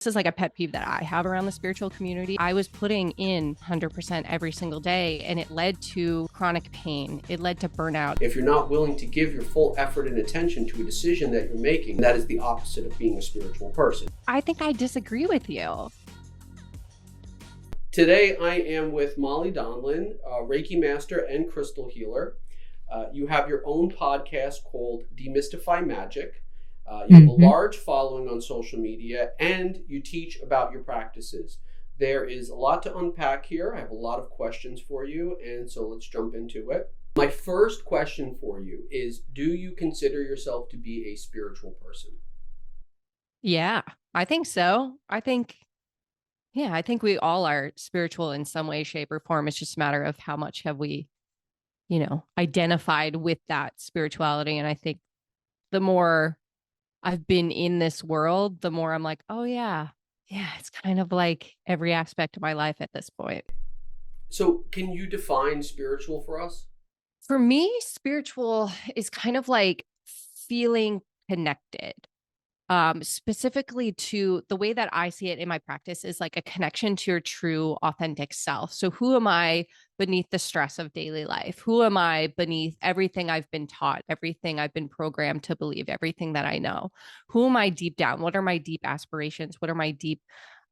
This is like a pet peeve that I have around the spiritual community. I was putting in 100% every single day, and it led to chronic pain. It led to burnout. If you're not willing to give your full effort and attention to a decision that you're making, that is the opposite of being a spiritual person. I think I disagree with you. Today, I am with Molly Donlan, a Reiki master and crystal healer. You have your own podcast called Demystify Magic. You have a large following on social media, and you teach about your practices. There is a lot to unpack here. I have a lot of questions for you, and so let's jump into it. My first question for you is, do you consider yourself to be a spiritual person? Yeah, I think so. I think we all are spiritual in some way, shape, or form. It's just a matter of how much have we, identified with that spirituality. And I think the more I've been in this world, the more I'm like, oh yeah, it's kind of like every aspect of my life at this point. So, can you define spiritual for us? For me, spiritual is kind of like feeling connected. Specifically to the way that I see it in my practice is like a connection to your true authentic self. So who am I beneath the stress of daily life? Who am I beneath everything I've been taught, everything I've been programmed to believe, everything that I know? Who am I deep down? What are my deep aspirations? What are my deep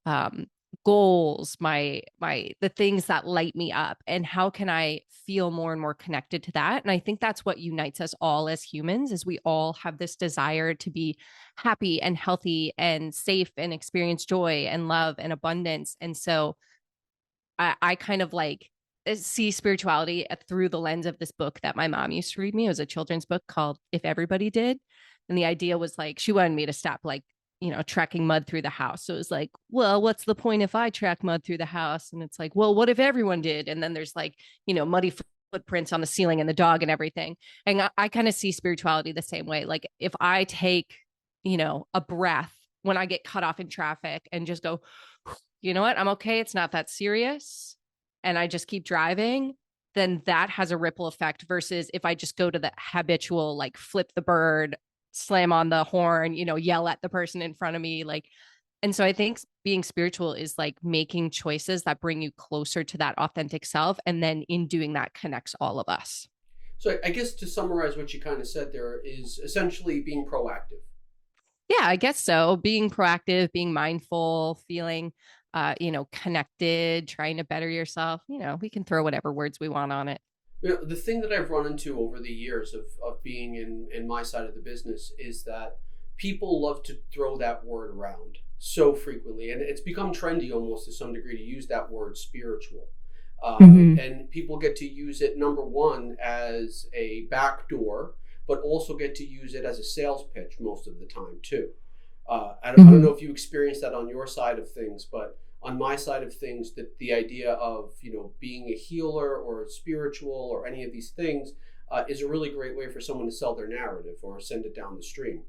um, goals, the things that light me up, and how can I feel more and more connected to that? And I think that's what unites us all as humans, is we all have this desire to be happy and healthy and safe and experience joy and love and abundance. And so I kind of like see spirituality through the lens of this book that my mom used to read me. It was a children's book called If Everybody Did. And the idea was like, she wanted me to stop tracking mud through the house. So it was like, well, what's the point if I track mud through the house? And it's like, well, what if everyone did? And then there's like, muddy footprints on the ceiling and the dog and everything. And I kind of see spirituality the same way. Like if I take, a breath when I get cut off in traffic and just go, you know what, I'm okay. It's not that serious. And I just keep driving, then that has a ripple effect versus if I just go to the habitual, like flip the bird, slam on the horn, yell at the person in front of me. And so I think being spiritual is like making choices that bring you closer to that authentic self. And then in doing that connects all of us. So I guess to summarize what you kind of said there is essentially being proactive. Yeah, I guess so. Being proactive, being mindful, feeling, connected, trying to better yourself. We can throw whatever words we want on it. The thing that I've run into over the years of being in my side of the business is that people love to throw that word around so frequently. And it's become trendy almost to some degree to use that word spiritual. And people get to use it, number one, as a backdoor, but also get to use it as a sales pitch most of the time too. I don't know if you experience that on your side of things, but on my side of things, that the idea of being a healer or spiritual or any of these things is a really great way for someone to sell their narrative or send it down the stream.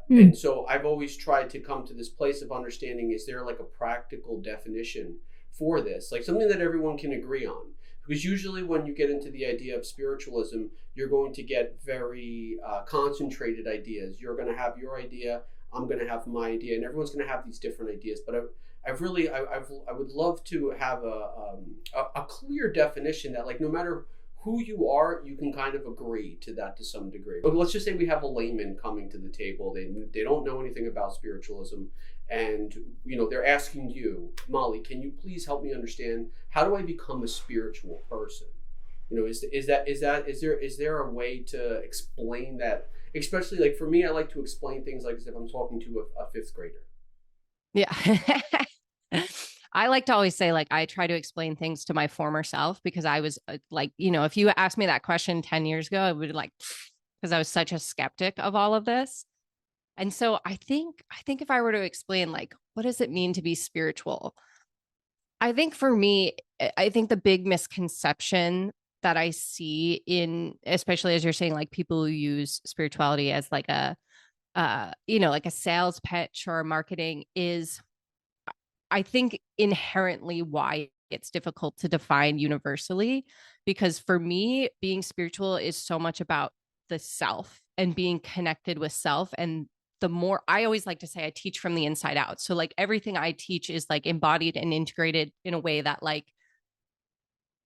And so I've always tried to come to this place of understanding, is there like a practical definition for this, like something that everyone can agree on? Because usually when you get into the idea of spiritualism, you're going to get very concentrated ideas. You're going to have your idea, I'm going to have my idea, and everyone's going to have these different ideas. But I would love to have a clear definition that, like, no matter who you are, you can kind of agree to that to some degree. But let's just say we have a layman coming to the table. They don't know anything about spiritualism, and they're asking you, Molly, can you please help me understand, how do I become a spiritual person? Is there a way to explain that? Especially, like, for me, I like to explain things like as if I'm talking to a fifth grader. Yeah. I like to always say, like, I try to explain things to my former self, because I was if you asked me that question 10 years ago, I would because I was such a skeptic of all of this. And so I think if I were to explain, like, what does it mean to be spiritual? I think for me, I think the big misconception that I see especially as you're saying, like, people who use spirituality as like like a sales pitch or marketing is, I think, inherently why it's difficult to define universally. Because for me, being spiritual is so much about the self and being connected with self and the more, I always like to say, I teach from the inside out. So like everything I teach is like embodied and integrated in a way that like,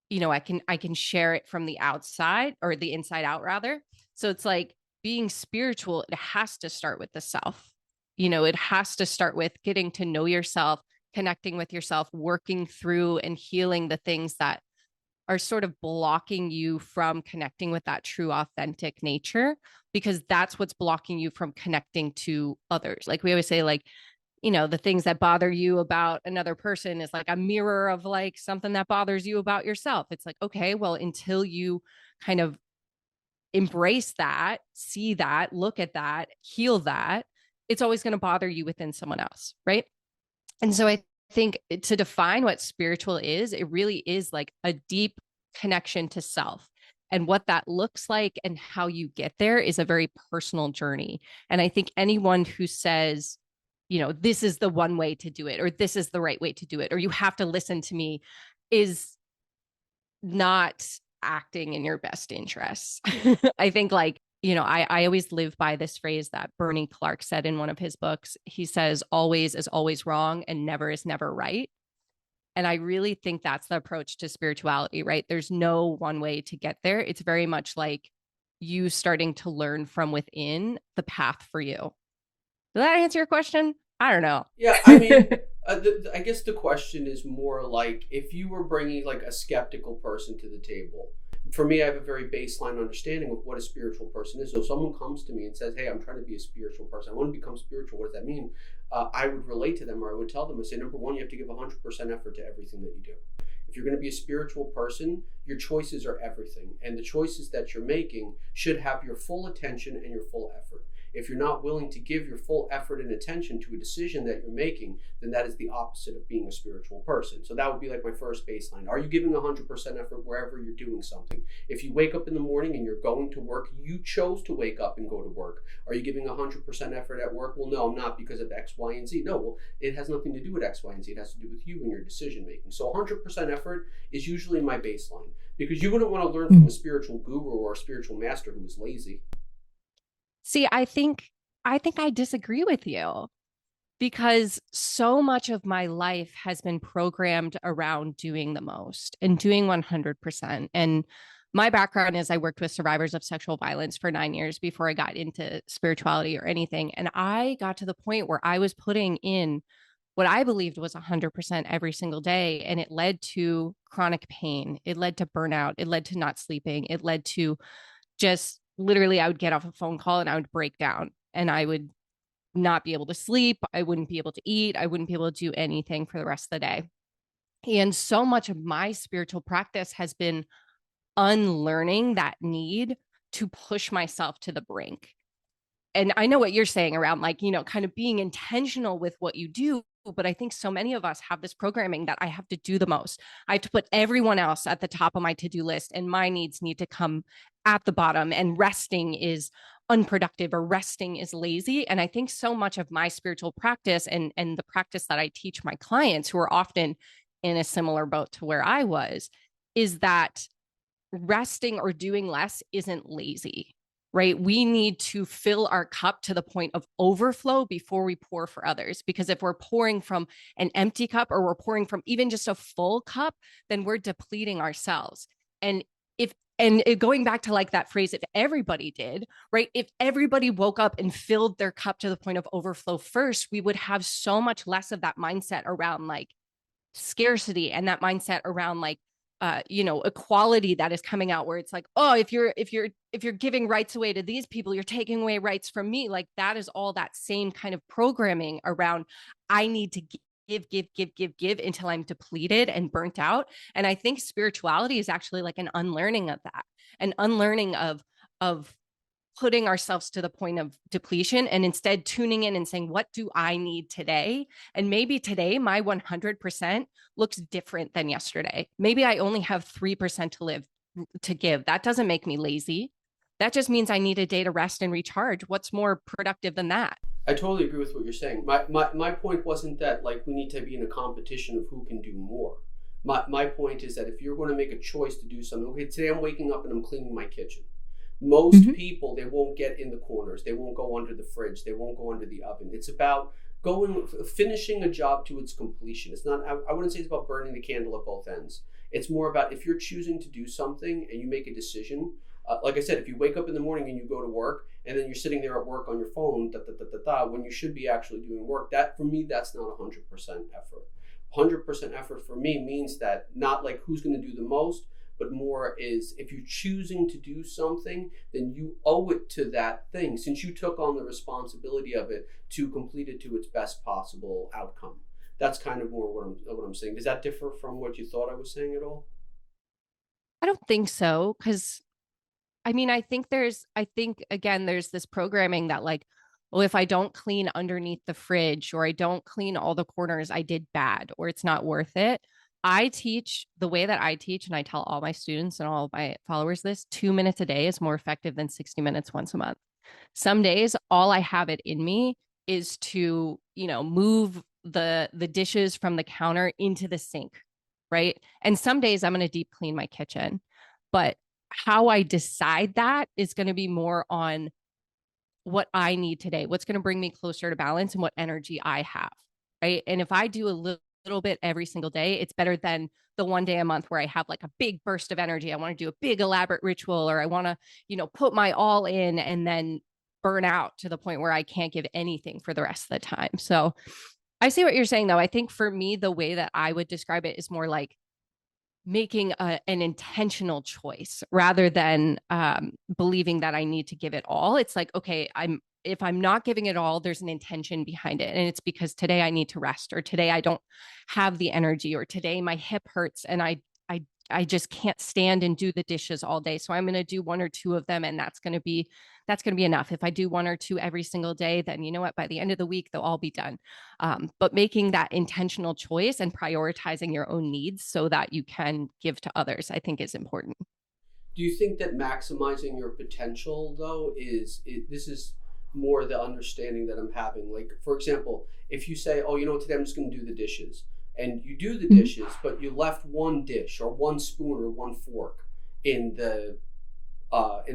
I can share it from the outside, or the inside out rather. So it's like being spiritual, it has to start with the self. It has to start with getting to know yourself, connecting with yourself, working through and healing the things that are sort of blocking you from connecting with that true authentic nature, because that's what's blocking you from connecting to others. Like we always say, like, the things that bother you about another person is like a mirror of like something that bothers you about yourself. It's like, okay, well, until you kind of embrace that, see that, look at that, heal that, it's always going to bother you within someone else. Right. And so I think to define what spiritual is, it really is like a deep connection to self. And what that looks like and how you get there is a very personal journey. And I think anyone who says, this is the one way to do it, or this is the right way to do it, or you have to listen to me, is not acting in your best interests. I think like, I always live by this phrase that Bernie Clark said in one of his books. He says, always is always wrong and never is never right. And I really think that's the approach to spirituality, right? There's no one way to get there. It's very much like you starting to learn from within the path for you. Does that answer your question? I don't know. Yeah, I mean, I guess the question is more like if you were bringing like a skeptical person to the table. For me, I have a very baseline understanding of what a spiritual person is. So if someone comes to me and says, "Hey, I'm trying to be a spiritual person. I want to become spiritual. What does that mean?" I would relate to them, or I would tell them, I say, number one, you have to give 100% effort to everything that you do. If you're going to be a spiritual person, your choices are everything. And the choices that you're making should have your full attention and your full effort. If you're not willing to give your full effort and attention to a decision that you're making, then that is the opposite of being a spiritual person. So that would be like my first baseline. Are you giving 100% effort wherever you're doing something? If you wake up in the morning and you're going to work, you chose to wake up and go to work. Are you giving 100% effort at work? Well, no, I'm not, because of X, Y, and Z. No, well, it has nothing to do with X, Y, and Z. It has to do with you and your decision making. So 100% effort is usually my baseline, because you wouldn't want to learn from a spiritual guru or a spiritual master who is lazy. See, I think I disagree with you, because so much of my life has been programmed around doing the most and doing 100%. And my background is I worked with survivors of sexual violence for 9 years before I got into spirituality or anything. And I got to the point where I was putting in what I believed was 100% every single day. And it led to chronic pain. It led to burnout. It led to not sleeping. It led to just literally, I would get off a phone call and I would break down and I would not be able to sleep. I wouldn't be able to eat. I wouldn't be able to do anything for the rest of the day. And so much of my spiritual practice has been unlearning that need to push myself to the brink. And I know what you're saying around like, kind of being intentional with what you do. But I think so many of us have this programming that I have to do the most. I have to put everyone else at the top of my to-do list, and my needs need to come at the bottom, and resting is unproductive or resting is lazy. And I think so much of my spiritual practice and the practice that I teach my clients, who are often in a similar boat to where I was, is that resting or doing less isn't lazy, right? We need to fill our cup to the point of overflow before we pour for others. Because if we're pouring from an empty cup, or we're pouring from even just a full cup, then we're depleting ourselves. And going back to like that phrase, if everybody did, right? If everybody woke up and filled their cup to the point of overflow first, we would have so much less of that mindset around like scarcity, and that mindset around like equality that is coming out, where it's like, oh, if you're giving rights away to these people, you're taking away rights from me. Like that is all that same kind of programming around, I need to give until I'm depleted and burnt out. And I think spirituality is actually like an unlearning of that, an unlearning of putting ourselves to the point of depletion, and instead tuning in and saying, what do I need today? And maybe today my 100% looks different than yesterday. Maybe I only have 3% to give. That doesn't make me lazy. That just means I need a day to rest and recharge. What's more productive than that? I totally agree with what you're saying. My point wasn't that like we need to be in a competition of who can do more. My point is that if you're going to make a choice to do something, okay, today I'm waking up and I'm cleaning my kitchen. Most Mhm. people, they won't get in the corners, they won't go under the fridge, they won't go under the oven. It's about going finishing a job to its completion. It's not, I wouldn't say it's about burning the candle at both ends. It's more about if you're choosing to do something and you make a decision, like I said, if you wake up in the morning and you go to work and then you're sitting there at work on your phone, when you should be actually doing work, that for me, that's not 100% effort. 100% effort for me means that not like who's going to do the most, but more is if you're choosing to do something, then you owe it to that thing since you took on the responsibility of it to complete it to its best possible outcome. That's kind of more what I'm saying. Does that differ from what you thought I was saying at all? I don't think so because I mean, I think again, there's this programming that like, well, if I don't clean underneath the fridge or I don't clean all the corners, I did bad or it's not worth it. I teach the way that I teach, and I tell all my students and all my followers this 2 minutes a day is more effective than 60 minutes once a month. Some days, all I have it in me is to, move the dishes from the counter into the sink, right? And some days I'm going to deep clean my kitchen. But how I decide that is going to be more on what I need today, what's going to bring me closer to balance and what energy I have. Right. And if I do a little bit every single day, it's better than the one day a month where I have like a big burst of energy. I want to do a big elaborate ritual or I want to, put my all in and then burn out to the point where I can't give anything for the rest of the time. So I see what you're saying though. I think for me, the way that I would describe it is more like making an intentional choice rather than believing that I need to give it all. It's like, okay, if I'm not giving it all, there's an intention behind it. And it's because today I need to rest, or today I don't have the energy, or today my hip hurts and I just can't stand and do the dishes all day. So I'm going to do one or two of them and that's going to be enough. If I do one or two every single day, then you know what, by the end of the week, they'll all be done. But making that intentional choice and prioritizing your own needs so that you can give to others, I think is important. Do you think that maximizing your potential though this is more the understanding that I'm having? Like for example, if you say, "Oh, today I'm just going to do the dishes," and you do the Mhm. dishes, but you left one dish or one spoon or one fork in the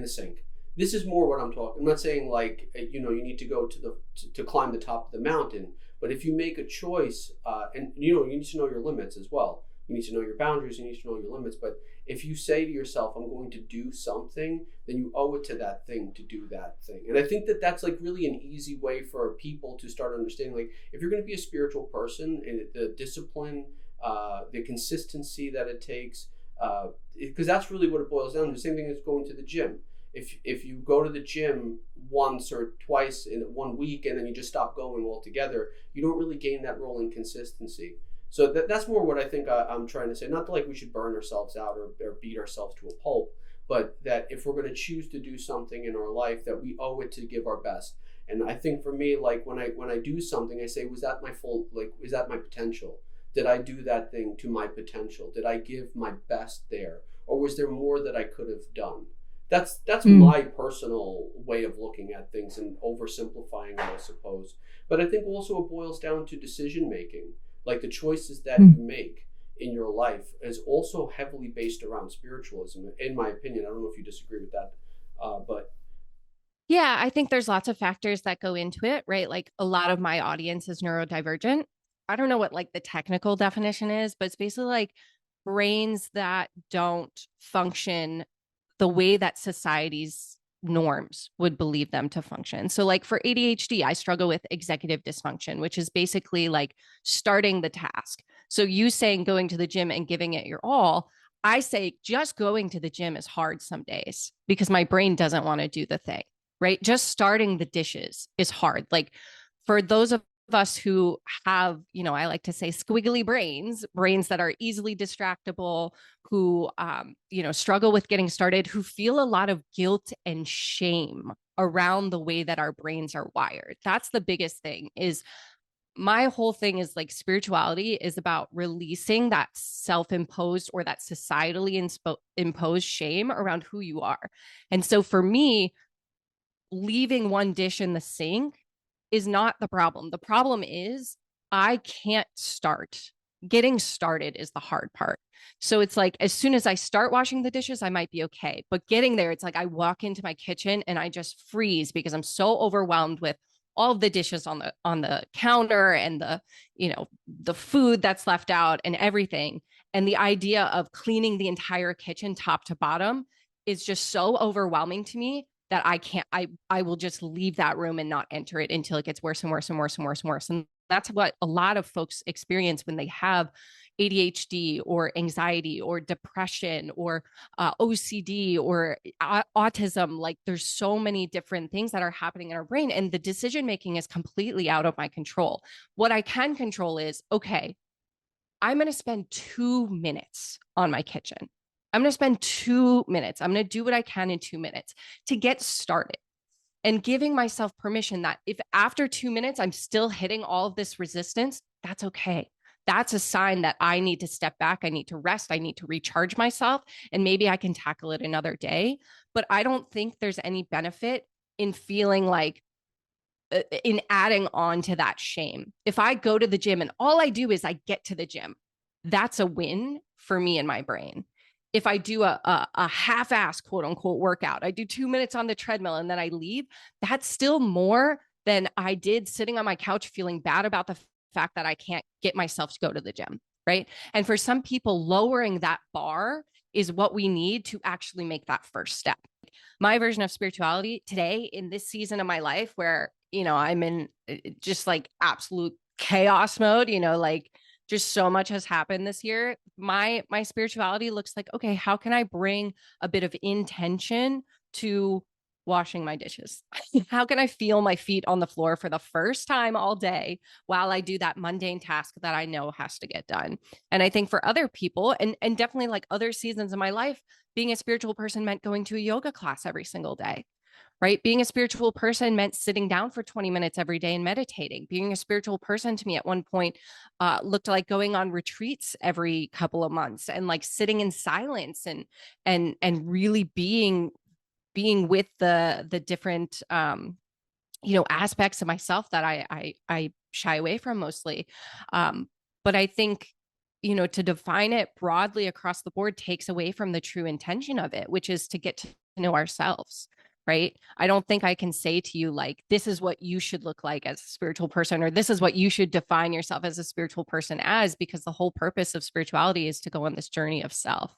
sink. This is more what I'm talking. I'm not saying like you need to go to climb the top of the mountain, but if you make a choice, and you need to know your limits as well. You need to know your boundaries. You need to know your limits. But if you say to yourself, "I'm going to do something," then you owe it to that thing to do that thing. And I think that that's like really an easy way for people to start understanding. Like if you're going to be a spiritual person, and the discipline, the consistency that it takes, because that's really what it boils down to. The same thing as going to the gym. If you go to the gym once or twice in 1 week and then you just stop going altogether, you don't really gain that rolling consistency. So that's more what I think I'm trying to say. Not that like we should burn ourselves out or beat ourselves to a pulp, but that if we're going to choose to do something in our life, that we owe it to give our best. And I think for me, like when I do something, I say, was that my full, like, is that my potential? Did I do that thing to my potential? Did I give my best there, or was there more that I could have done? That's Mm. my personal way of looking at things and oversimplifying it, I suppose. But I think also it boils down to decision making, like the choices that you Mm. make in your life is also heavily based around spiritualism, in my opinion. I don't know if you disagree with that, but Yeah, I think there's lots of factors that go into it, right? Like a lot of my audience is neurodivergent. I don't know what like the technical definition is, but it's basically like brains that don't function the way that society's norms would believe them to function. So, like for ADHD, I struggle with executive dysfunction, which is basically like starting the task. So, you saying going to the gym and giving it your all, I say just going to the gym is hard some days because my brain doesn't want to do the thing, right? Just starting the dishes is hard. Like for those of us who have, I like to say squiggly brains that are easily distractible, who, struggle with getting started, who feel a lot of guilt and shame around the way that our brains are wired. That's the biggest thing is my whole thing is like spirituality is about releasing that self-imposed or that societally imposed shame around who you are. And so for me, leaving one dish in the sink is not the problem. The problem is I can't start. getting started is the hard part. So it's like as soon as I start washing the dishes, I might be okay. But getting there, it's like I walk into my kitchen and I just freeze because I'm so overwhelmed with all of the dishes on the counter and the food that's left out and everything. And the idea of cleaning the entire kitchen top to bottom is just so overwhelming to me that I can't I will just leave that room and not enter it until it gets worse and worse and worse and worse and worse. And that's what a lot of folks experience when they have ADHD or anxiety or depression or OCD or autism. Like there's so many different things that are happening in our brain, and the decision making is completely out of my control. What I can control is, okay, I'm going to spend 2 minutes on my kitchen. I'm going to spend 2 minutes. I'm going to do what I can in 2 minutes to get started, and giving myself permission that if after 2 minutes I'm still hitting all of this resistance, that's okay. That's a sign that I need to step back. I need to rest. I need to recharge myself. And maybe I can tackle it another day. But I don't think there's any benefit in feeling like, in adding on to that shame. If I go to the gym and all I do is I get to the gym, that's a win for me and my brain. If I do a half-ass quote unquote workout, I do 2 minutes on the treadmill and then I leave, that's still more than I did sitting on my couch feeling bad about the fact that I can't get myself to go to the gym. Right. And for some people, lowering that bar is what we need to actually make that first step. My version of spirituality today in this season of my life where, I'm in just like absolute chaos mode, like just so much has happened this year. My spirituality looks like, okay, how can I bring a bit of intention to washing my dishes? How can I feel my feet on the floor for the first time all day while I do that mundane task that I know has to get done? And I think for other people, and definitely like other seasons of my life, being a spiritual person meant going to a yoga class every single day. Right. Being a spiritual person meant sitting down for 20 minutes every day and meditating. Being a spiritual person to me at one point looked like going on retreats every couple of months and like sitting in silence and really being with the different aspects of myself that I shy away from mostly. But I think to define it broadly across the board takes away from the true intention of it, which is to get to know ourselves. Right. I don't think I can say to you, like, this is what you should look like as a spiritual person, or this is what you should define yourself as a spiritual person as, because the whole purpose of spirituality is to go on this journey of self.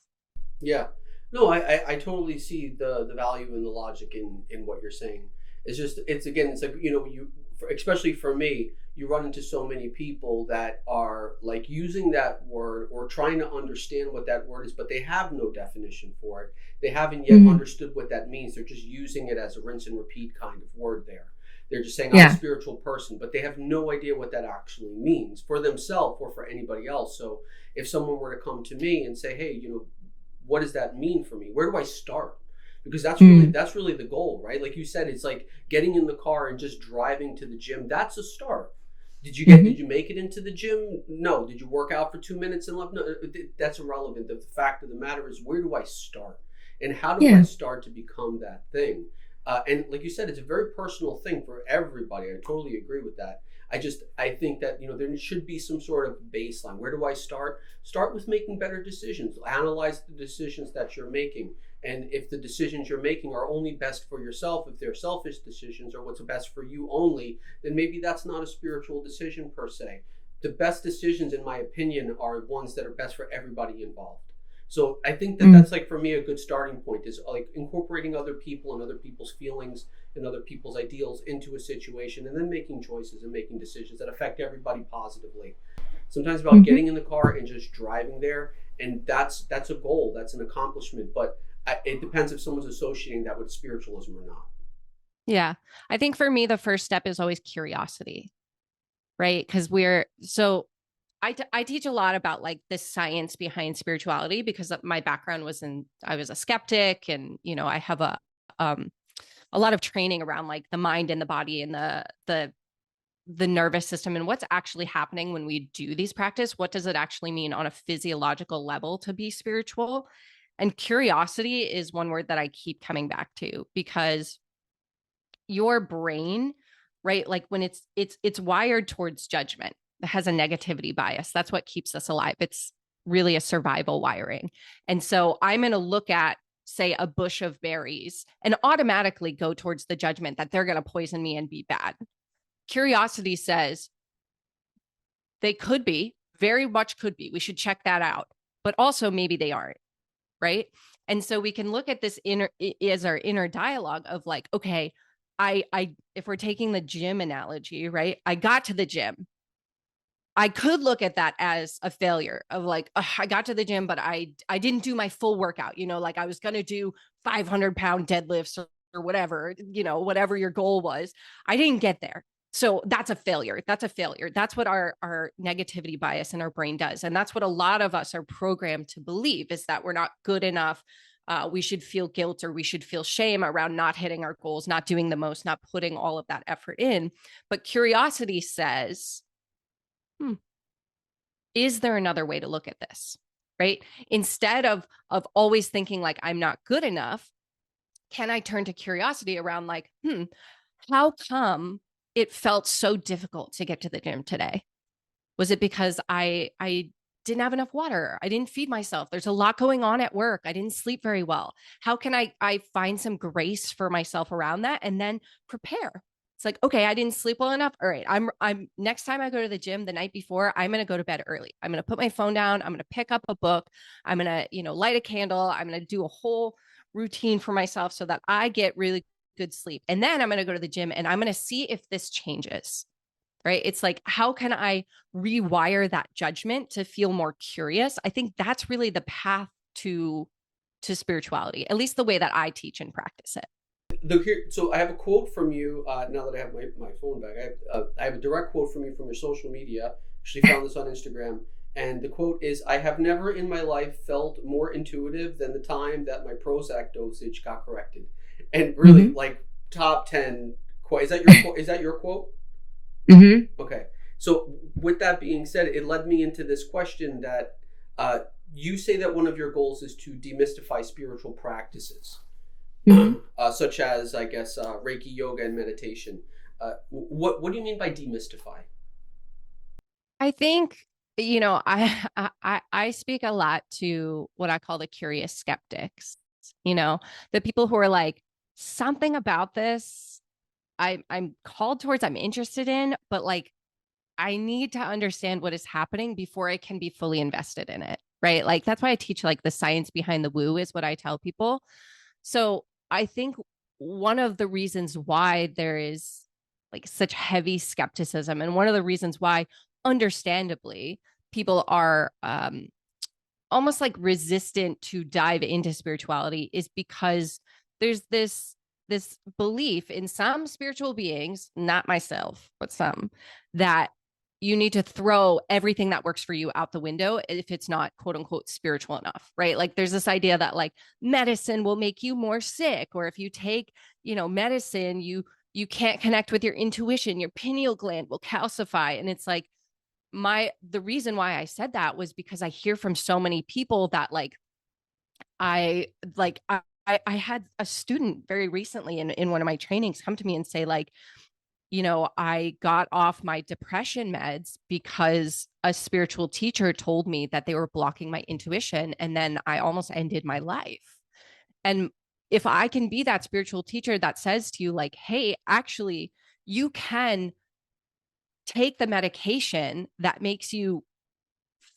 Yeah. No, I totally see the value and the logic in what you're saying. It's just, it's again, it's like, especially for me, you run into so many people that are like using that word or trying to understand what that word is, but they have no definition for it. They haven't yet understood what that means. They're just using it as a rinse and repeat kind of word there. They're just saying, I'm a spiritual person, but they have no idea what that actually means for themselves or for anybody else. So if someone were to come to me and say, hey, what does that mean for me? Where do I start? Because that's really the goal, right? Like you said, it's like getting in the car and just driving to the gym. That's a start. Did you make it into the gym? No. Did you work out for 2 minutes and left? No, that's irrelevant. The fact of the matter is, where do I start? And how do I start to become that thing? And like you said, it's a very personal thing for everybody. I totally agree with that. I think that there should be some sort of baseline. Where do I start? Start with making better decisions. Analyze the decisions that you're making, and if the decisions you're making are only best for yourself, if they're selfish decisions or what's best for you only, then maybe that's not a spiritual decision per se. The best decisions, in my opinion, are ones that are best for everybody involved. So I think that that's like for me a good starting point is like incorporating other people and other people's feelings and other people's ideals into a situation, and then making choices and making decisions that affect everybody positively. Sometimes about getting in the car and just driving there, and that's a goal, that's an accomplishment. But it depends if someone's associating that with spiritualism or not. Yeah. I think for me, the first step is always curiosity, right? Because I teach a lot about like the science behind spirituality because my background I was a skeptic, and, I have a lot of training around like the mind and the body and the nervous system and what's actually happening when we do these practice. What does it actually mean on a physiological level to be spiritual? And curiosity is one word that I keep coming back to, because your brain, right? Like when it's wired towards judgment. has a negativity bias. That's what keeps us alive. It's really a survival wiring. And so I'm going to look at, say, a bush of berries and automatically go towards the judgment that they're going to poison me and be bad. Curiosity says they could be, very much could be. We should check that out. But also maybe they aren't, right? And so we can look at this inner as our inner dialogue of like, okay, I if we're taking the gym analogy, right? I got to the gym. I could look at that as a failure of like, I got to the gym, but I didn't do my full workout, like I was going to do 500-pound deadlifts or whatever, whatever your goal was. I didn't get there. So that's a failure. That's a failure. That's what our negativity bias in our brain does. And that's what a lot of us are programmed to believe, is that we're not good enough. We should feel guilt or we should feel shame around not hitting our goals, not doing the most, not putting all of that effort in. But curiosity says, is there another way to look at this? Right? Instead of always thinking like I'm not good enough, can I turn to curiosity around like, how come it felt so difficult to get to the gym today? Was it because I didn't have enough water? I didn't feed myself. There's a lot going on at work. I didn't sleep very well. How can I find some grace for myself around that and then prepare? It's like, okay, I didn't sleep well enough. All right, I'm next time I go to the gym the night before, I'm going to go to bed early. I'm going to put my phone down. I'm going to pick up a book. I'm going to, light a candle. I'm going to do a whole routine for myself so that I get really good sleep. And then I'm going to go to the gym and I'm going to see if this changes. Right? It's like, how can I rewire that judgment to feel more curious? I think that's really the path to spirituality, at least the way that I teach and practice it. So I have a quote from you. Now that I have my phone back, I have a direct quote from you from your social media. Actually, found this on Instagram, and the quote is, "I have never in my life felt more intuitive than the time that my Prozac dosage got corrected." And really, like top 10 quote. Is that your quote? Mm-hmm. Okay. So with that being said, it led me into this question that you say that one of your goals is to demystify spiritual practices. Such as, I guess, Reiki, yoga, and meditation. What do you mean by demystify? I think, I speak a lot to what I call the curious skeptics, the people who are like, something about this I'm called towards, I'm interested in, but like, I need to understand what is happening before I can be fully invested in it. Right. Like, that's why I teach like the science behind the woo is what I tell people. So I think one of the reasons why there is like such heavy skepticism, and one of the reasons why, understandably, people are almost like resistant to dive into spirituality is because there's this belief in some spiritual beings, not myself, but some, that you need to throw everything that works for you out the window if it's not quote unquote spiritual enough, right? Like, there's this idea that like medicine will make you more sick, or if you take, medicine, you can't connect with your intuition, your pineal gland will calcify. And it's like, the reason why I said that was because I hear from so many people that like, I like I had a student very recently in one of my trainings come to me and say like, I got off my depression meds because a spiritual teacher told me that they were blocking my intuition, and then I almost ended my life. And if I can be that spiritual teacher that says to you like, hey, actually, you can take the medication that makes you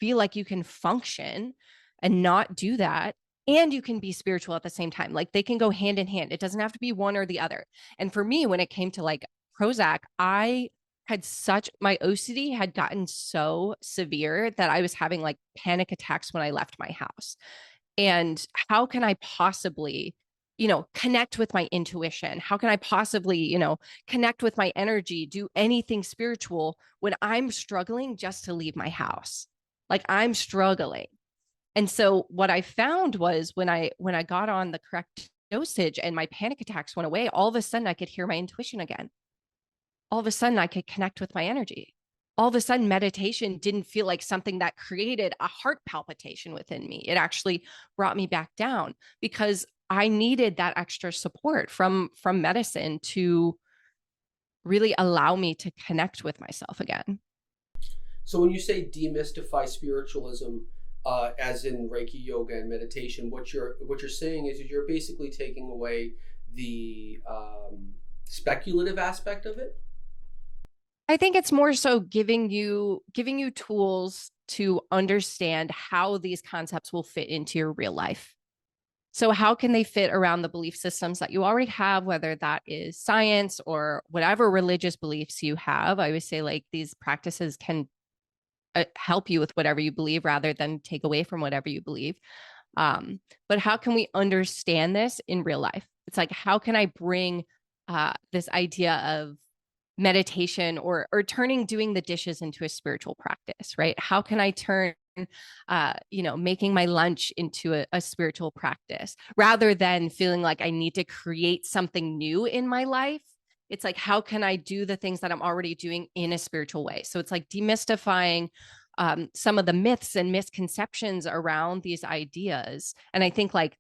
feel like you can function and not do that, and you can be spiritual at the same time. Like, they can go hand in hand. It doesn't have to be one or the other. And for me, when it came to like Prozac, I had my OCD had gotten so severe that I was having like panic attacks when I left my house. And how can I possibly, connect with my intuition? How can I possibly, connect with my energy, do anything spiritual when I'm struggling just to leave my house? Like, I'm struggling. And so what I found was when I got on the correct dosage and my panic attacks went away, all of a sudden I could hear my intuition again. All of a sudden I could connect with my energy. All of a sudden meditation didn't feel like something that created a heart palpitation within me. It actually brought me back down because I needed that extra support from medicine to really allow me to connect with myself again. So when you say demystify spiritualism, as in Reiki yoga and meditation, what you're saying is you're basically taking away the speculative aspect of it. I think it's more so giving you tools to understand how these concepts will fit into your real life. So how can they fit around the belief systems that you already have, whether that is science or whatever religious beliefs you have? I always say like these practices can help you with whatever you believe rather than take away from whatever you believe. But how can we understand this in real life? It's like, how can I bring this idea of meditation or turning doing the dishes into a spiritual practice, right? How can I turn making my lunch into a spiritual practice rather than feeling like I need to create something new in my life? It's like, how can I do the things that I'm already doing in a spiritual way? So it's like demystifying some of the myths and misconceptions around these ideas. And I think like,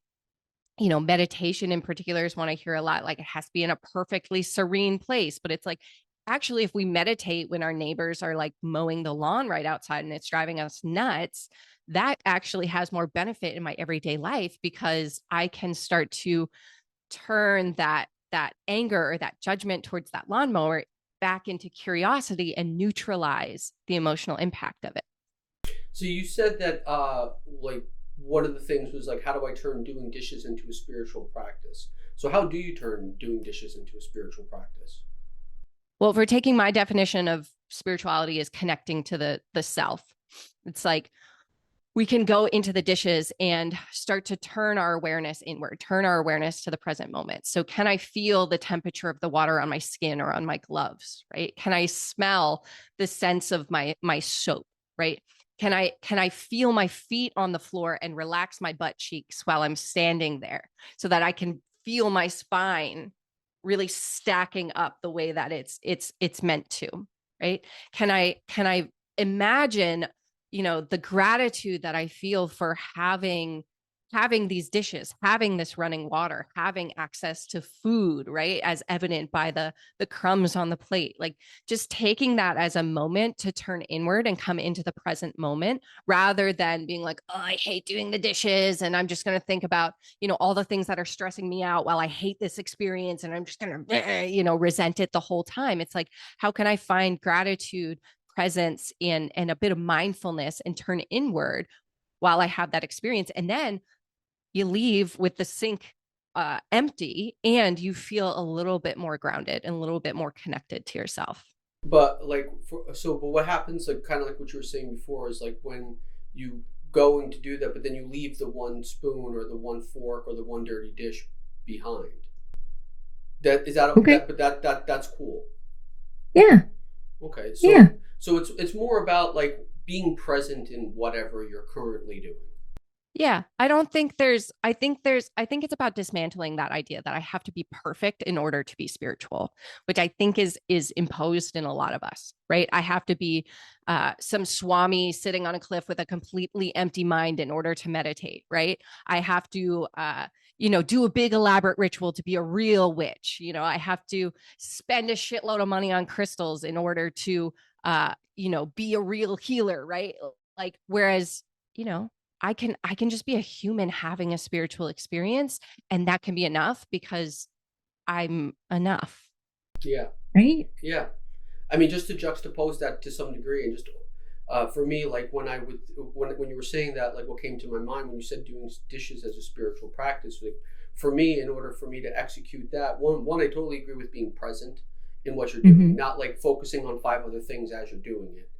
meditation in particular is one I hear a lot, like it has to be in a perfectly serene place. But it's like, actually, if we meditate when our neighbors are like mowing the lawn right outside and it's driving us nuts, that actually has more benefit in my everyday life because I can start to turn that anger or that judgment towards that lawnmower back into curiosity and neutralize the emotional impact of it. So you said that like one of the things was like, how do I turn doing dishes into a spiritual practice? So how do you turn doing dishes into a spiritual practice? Well, if we're taking my definition of spirituality is connecting to the self, it's like we can go into the dishes and start to turn our awareness inward, turn our awareness to the present moment. So can I feel the temperature of the water on my skin or on my gloves, right? Can I smell the sense of my soap, right? Can I feel my feet on the floor and relax my butt cheeks while I'm standing there so that I can feel my spine really stacking up the way that it's meant to, right? Can I imagine the gratitude that I feel for having these dishes, having this running water, having access to food, right? As evident by the crumbs on the plate. Like just taking that as a moment to turn inward and come into the present moment rather than being like, oh, I hate doing the dishes and I'm just going to think about, all the things that are stressing me out while I hate this experience and I'm just going to resent it the whole time. It's like, how can I find gratitude, presence and a bit of mindfulness and turn inward while I have that experience? And then you leave with the sink empty and you feel a little bit more grounded and a little bit more connected to yourself. But like, but what happens, like, kind of like what you were saying before, is like when you going to do that, but then you leave the one spoon or the one fork or the one dirty dish behind. That is that Okay. that, but that's cool. Yeah. Okay, Yeah. so it's more about like being present in whatever you're currently doing. Yeah, I think it's about dismantling that idea that I have to be perfect in order to be spiritual, which I think is imposed in a lot of us, right? I have to be some swami sitting on a cliff with a completely empty mind in order to meditate, right? I have to do a big elaborate ritual to be a real witch. I have to spend a shitload of money on crystals in order to be a real healer, right? Like whereas, you know, I can just be a human having a spiritual experience and that can be enough because I'm enough. Yeah, Right. yeah. I mean, just to juxtapose that to some degree, and just for me, like when you were saying that, like what came to my mind when you said doing dishes as a spiritual practice, like for me, in order for me to execute that, one I totally agree with being present in what you're doing, Mm-hmm. not like focusing on five other things as you're doing it,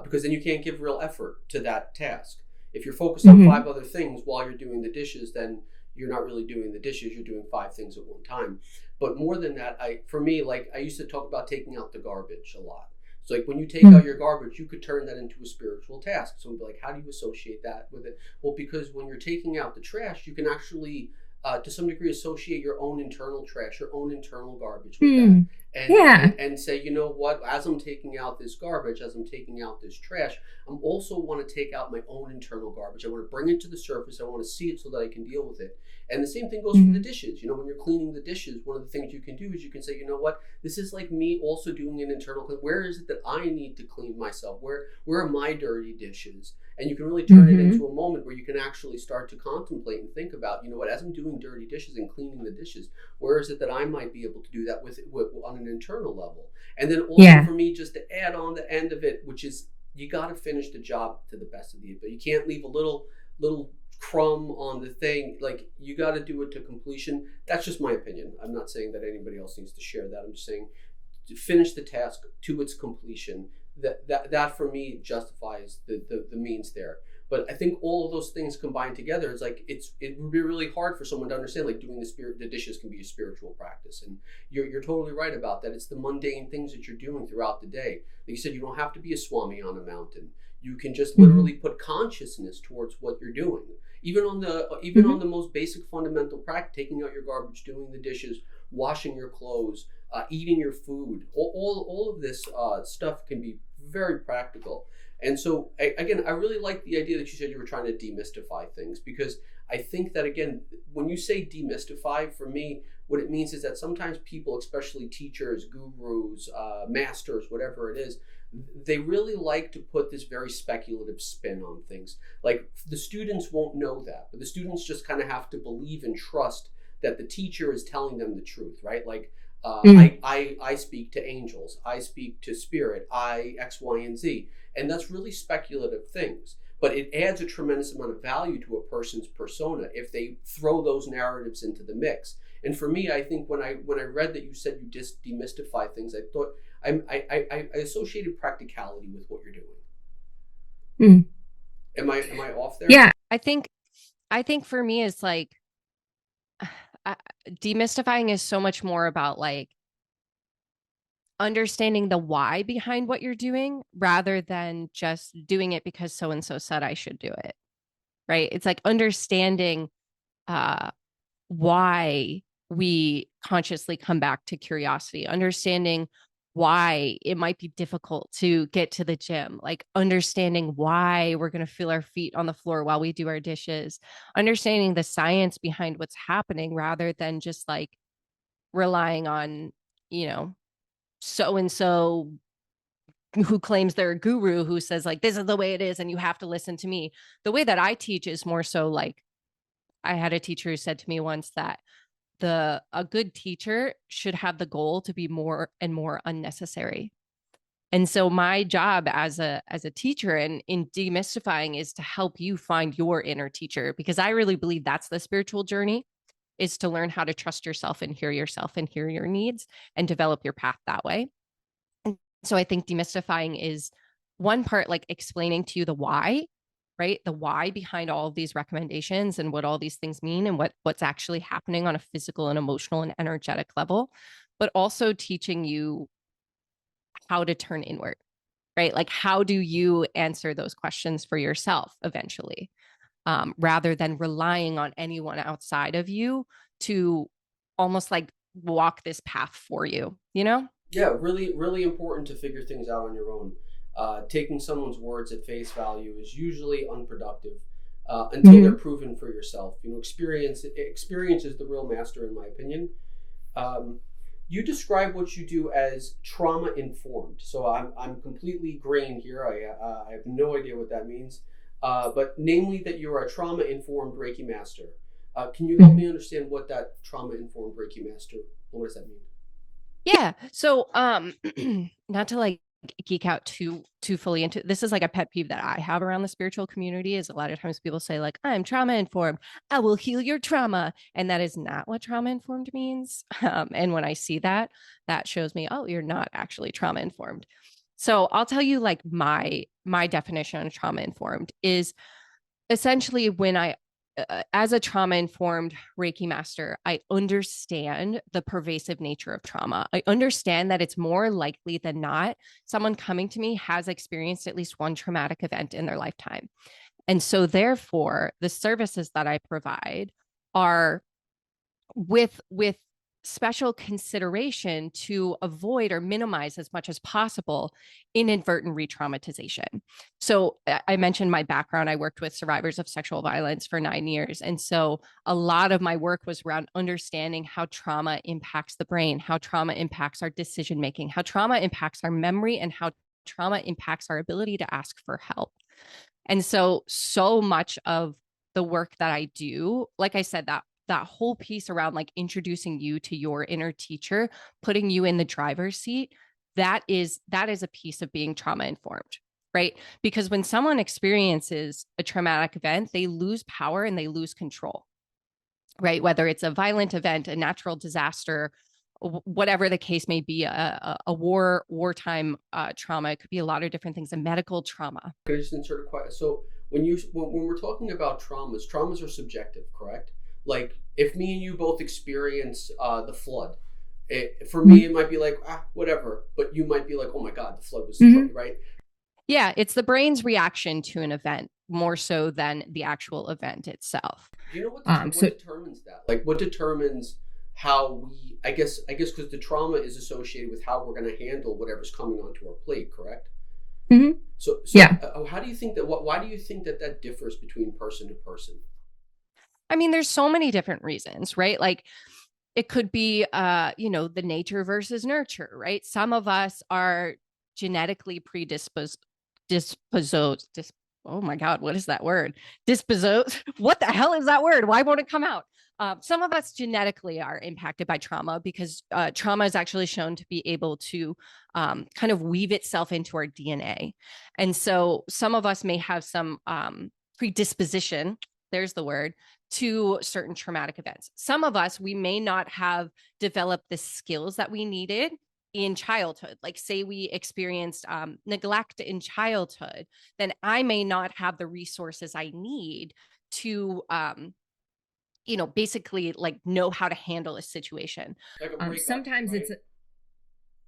because then you can't give real effort to that task. If you're focused on Mm-hmm. five other things while you're doing the dishes, then you're not really doing the dishes. You're doing five things at one time. But more than that, for me, like I used to talk about taking out the garbage a lot. So like when you take out your garbage, you could turn that into a spiritual task. So be like, how do you associate that with it? Well, because when you're taking out the trash, you can actually, to some degree, associate your own internal trash, your own internal garbage with that. Mm-hmm. Yeah. and say, you know what, as I'm taking out this garbage, as I'm taking out this trash, I'm also want to take out my own internal garbage. I want to bring it to the surface. I want to see it so that I can deal with it. And the same thing goes for the Mhm. dishes. You know, when you're cleaning the dishes, one of the things you can do is you can say, you know what, this is like me also doing an internal clean. Where is it that I need to clean myself? Where are my dirty dishes? And you can really turn it Mhm. into a moment where you can actually start to contemplate and think about, you know what, as I'm doing dirty dishes and cleaning the dishes, where is it that I might be able to do that with on an internal level? And then also Yeah. for me, just to add on the end of it, which is you got to finish the job to the best of the ability. You can't leave a little crumb on the thing. Like you got to do it to completion. That's just my opinion. I'm not saying that anybody else needs to share that. I'm just saying to finish the task to its completion. That for me justifies the means there. But I think all of those things combined together is like it would be really hard for someone to understand. Like doing the dishes can be a spiritual practice, and you're totally right about that. It's the mundane things that you're doing throughout the day. Like you said, you don't have to be a swami on a mountain. You can just Mhm. literally put consciousness towards what you're doing. Even on Mhm. the most basic fundamental practice, taking out your garbage, doing the dishes, washing your clothes, eating your food, all of this stuff can be very practical. And so, again, I really like the idea that you said you were trying to demystify things, because I think that, again, when you say demystify, for me, what it means is that sometimes people, especially teachers, gurus, masters, whatever it is, they really like to put this very speculative spin on things. Like the students won't know that, but the students just kind of have to believe and trust that the teacher is telling them the truth, right? Like Mm. I speak to angels, I speak to spirit, I X, Y, and Z, and that's really speculative things. But it adds a tremendous amount of value to a person's persona if they throw those narratives into the mix. And for me, I think when I read that you said you just demystify things, I thought I associated practicality with what you're doing. Mm. Am I off there? Yeah. I think for me it's like I, demystifying is so much more about like understanding the why behind what you're doing rather than just doing it because so and so said I should do it. Right? It's like understanding uh why we consciously come back to curiosity, understanding why it might be difficult to get to the gym, like understanding why we're going to feel our feet on the floor while we do our dishes, understanding the science behind what's happening rather than just like relying on, you know, so and so who claims they're a guru who says like this is the way it is and you have to listen to me. The way that I teach is more so like I had a teacher who said to me once that the a good teacher should have the goal to be more and more unnecessary. And so my job as a teacher and in demystifying is to help you find your inner teacher because I really believe that's the spiritual journey is to learn how to trust yourself and hear your needs and develop your path that way. And so I think demystifying is one part like explaining to you the why, right? The why behind all of these recommendations and what all these things mean and what's actually happening on a physical and emotional and energetic level, but also teaching you how to turn inward, right? Like how do you answer those questions for yourself eventually, rather than relying on anyone outside of you to almost like walk this path for you, you know? Yeah, really, really important to figure things out on your own. Taking someone's words at face value is usually unproductive until they're Mm-hmm. proven for yourself. You know, experience is the real master, in my opinion. Um, you describe what you do as trauma informed. So I'm completely green here. I have no idea what that means. But namely, that you're a trauma informed Reiki master. Can you help Mm-hmm. me understand what that trauma informed Reiki master? What does that mean? Yeah. So not to like geek out too fully into this is like a pet peeve that I have around the spiritual community is a lot of times people say like I'm trauma informed. I will heal your trauma. And that is not what trauma informed means. And when I see that, that shows me, oh, you're not actually trauma informed. So I'll tell you like my definition of trauma informed is essentially when I as a trauma informed Reiki master, I understand the pervasive nature of trauma. I understand that it's more likely than not someone coming to me has experienced at least one traumatic event in their lifetime. And so, therefore, the services that I provide are with special consideration to avoid or minimize as much as possible inadvertent re-traumatization. So I mentioned my background. I worked with survivors of sexual violence for 9 years. And so a lot of my work was around understanding how trauma impacts the brain, how trauma impacts our decision making, how trauma impacts our memory, and how trauma impacts our ability to ask for help. And so much of the work that I do, like I said, that whole piece around like introducing you to your inner teacher, putting you in the driver's seat, that is a piece of being trauma informed, right? Because when someone experiences a traumatic event, they lose power and they lose control, right? Whether it's a violent event, a natural disaster, whatever the case may be, a wartime trauma. It could be a lot of different things, a medical trauma. Can I just insert a question? So when we're talking about traumas are subjective, correct? Like if me and you both experience the flood, for me it might be like whatever, but you might be like, oh my god, the flood was right. Yeah, it's the brain's reaction to an event more so than the actual event itself. Do you know what determines that? Like what determines how we? I guess because the trauma is associated with how we're going to handle whatever's coming onto our plate, correct? Mm-hmm. So Yeah. how do you think that? Why do you think that that differs between person to person? I mean, there's so many different reasons, right? Like it could be the nature versus nurture, right? Some of us are genetically predisposed disposed dis, oh my god, what is that word? Disposed. What the hell is that word? Why won't it come out? Some of us genetically are impacted by trauma because trauma is actually shown to be able to kind of weave itself into our DNA. And so some of us may have some predisposition, there's the word, to certain traumatic events. Some of us, we may not have developed the skills that we needed in childhood. Like say we experienced neglect in childhood, then I may not have the resources I need to basically like know how to handle a situation. Like a breakup, Sometimes right? it's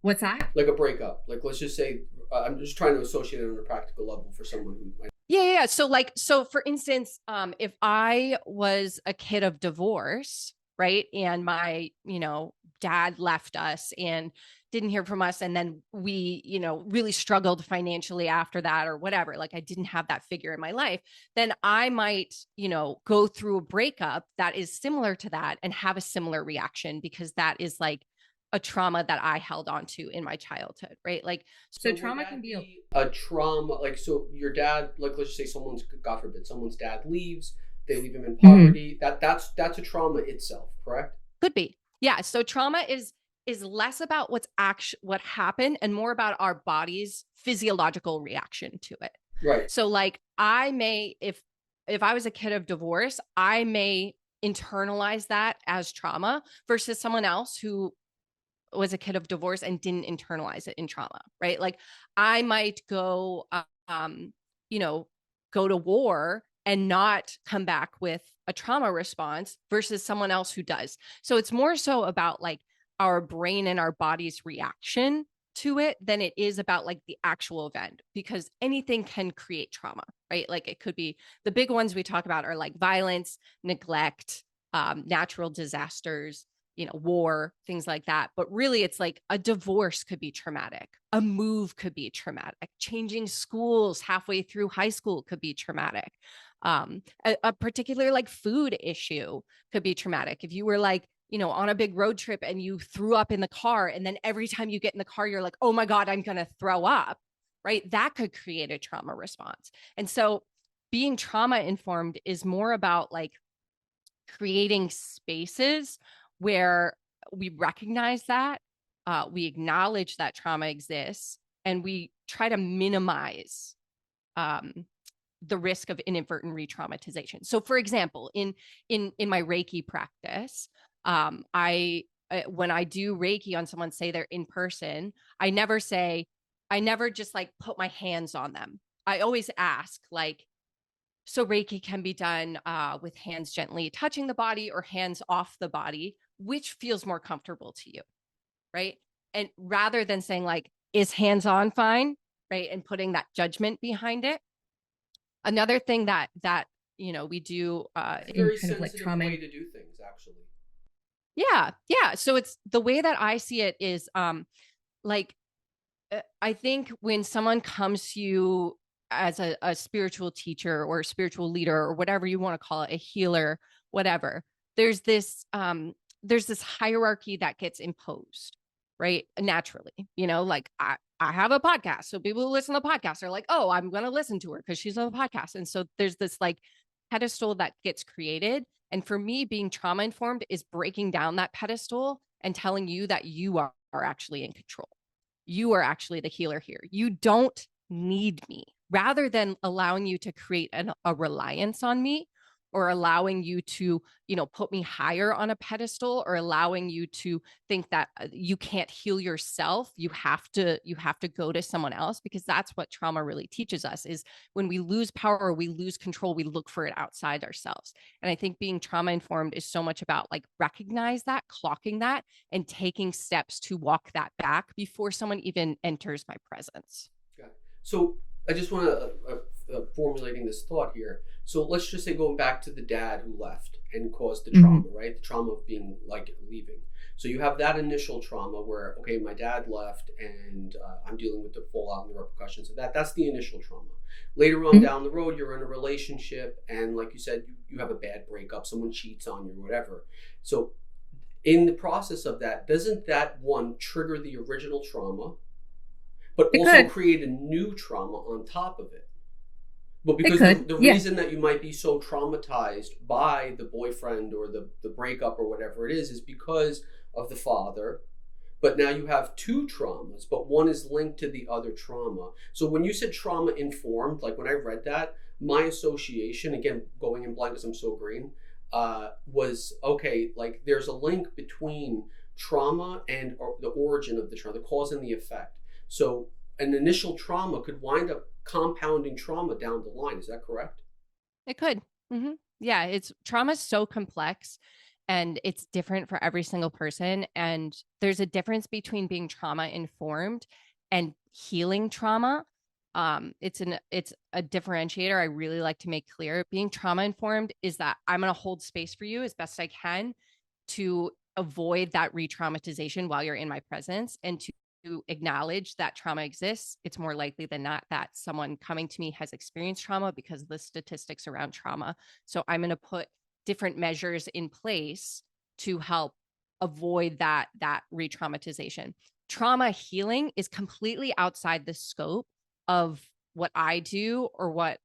what's that? Like a breakup. Like let's just say I'm just trying to associate it on a practical level for someone who might. Yeah. So for instance, if I was a kid of divorce, right, and my dad left us and didn't hear from us, and then we really struggled financially after that or whatever, like I didn't have that figure in my life, then I might go through a breakup that is similar to that and have a similar reaction because that is like a trauma that I held on to in my childhood, right? Like So So would trauma can that be be a trauma? Like so, your dad, like let's just say someone's, God forbid, someone's dad leaves, they leave him in Mhm. poverty. That's a trauma itself, correct? could be. Yeah, so trauma is less about what happened and more about our body's physiological reaction to it. Right. So like I may, if I was a kid of divorce, I may internalize that as trauma versus someone else who was a kid of divorce and didn't internalize it in trauma, right? Like I might um, you know, go to war and not come back with a trauma response versus someone else who does. So it's more so about like our brain and our body's reaction to it than it is about like the actual event because anything can create trauma, right? Like it could be the big ones we talk about are like violence, neglect, natural disasters, war, things like that. But really, it's like a divorce could be traumatic. A move could be traumatic. Changing schools halfway through high school could be traumatic. A particular like food issue could be traumatic. If you were like, on a big road trip and you threw up in the car, and then every time you get in the car, you're like, oh my God, I'm going to throw up, right? That could create a trauma response. And so being trauma informed is more about like creating spaces where we recognize that, we acknowledge that trauma exists, and we try to minimize um, the risk of inadvertent re-traumatization. So, for example, in my Reiki practice, I when I do Reiki on someone, say they're in person, I never just like put my hands on them. I always ask like, so Reiki can be done with hands gently touching the body or hands off the body, which feels more comfortable to you, right? And rather than saying like, is hands on fine, right? And putting that judgment behind it. Another thing that we do It's a in very kind of like sensitive trauma. way to do things, actually. Yeah. Yeah. So it's the way that I see it is like I think when someone comes to you as a spiritual teacher or a spiritual leader or whatever you want to call it, a healer, whatever, there's this there's this hierarchy that gets imposed, right? Naturally, like I have a podcast. So people who listen to the podcast are like, oh, I'm gonna listen to her because she's on the podcast. And so there's this like pedestal that gets created. And for me, being trauma informed is breaking down that pedestal and telling you that you are actually in control. You are actually the healer here. You don't need me. Rather than allowing you to create a reliance on me or allowing you to, put me higher on a pedestal or allowing you to think that you can't heal yourself, you have to go to someone else, because that's what trauma really teaches us is when we lose power or we lose control, we look for it outside ourselves. And I think being trauma informed is so much about like recognize that, clocking that, and taking steps to walk that back before someone even enters my presence. Okay. So I just want to formulating this thought here. So let's just say going back to the dad who left and caused the trauma, right? The trauma of being like leaving. So you have that initial trauma where, okay, my dad left and I'm dealing with the fallout and the repercussions of that. That's the initial trauma. Later on down the road, you're in a relationship and like you said, you have a bad breakup, someone cheats on you or whatever. So in the process of that, doesn't that one trigger the original trauma, but also create a new trauma on top of it? But because the reason that you might be so traumatized by the boyfriend or the breakup or whatever it is because of the father. But now you have two traumas, but one is linked to the other trauma. So when you said trauma informed, like when I read that, my association, again, going in blind because I'm so green, was, okay, like there's a link between trauma and the origin of the trauma, the cause and the effect. So an initial trauma could wind up compounding trauma down the line. Is that correct? It could. Mm-hmm. Yeah, trauma is so complex and it's different for every single person. And there's a difference between being trauma informed and healing trauma. It's a differentiator I really like to make clear. Being trauma informed is that I'm going to hold space for you as best I can to avoid that re-traumatization while you're in my presence and to acknowledge that trauma exists. It's more likely than not that someone coming to me has experienced trauma because of the statistics around trauma. So I'm going to put different measures in place to help avoid that re-traumatization. Trauma healing is completely outside the scope of what I do or what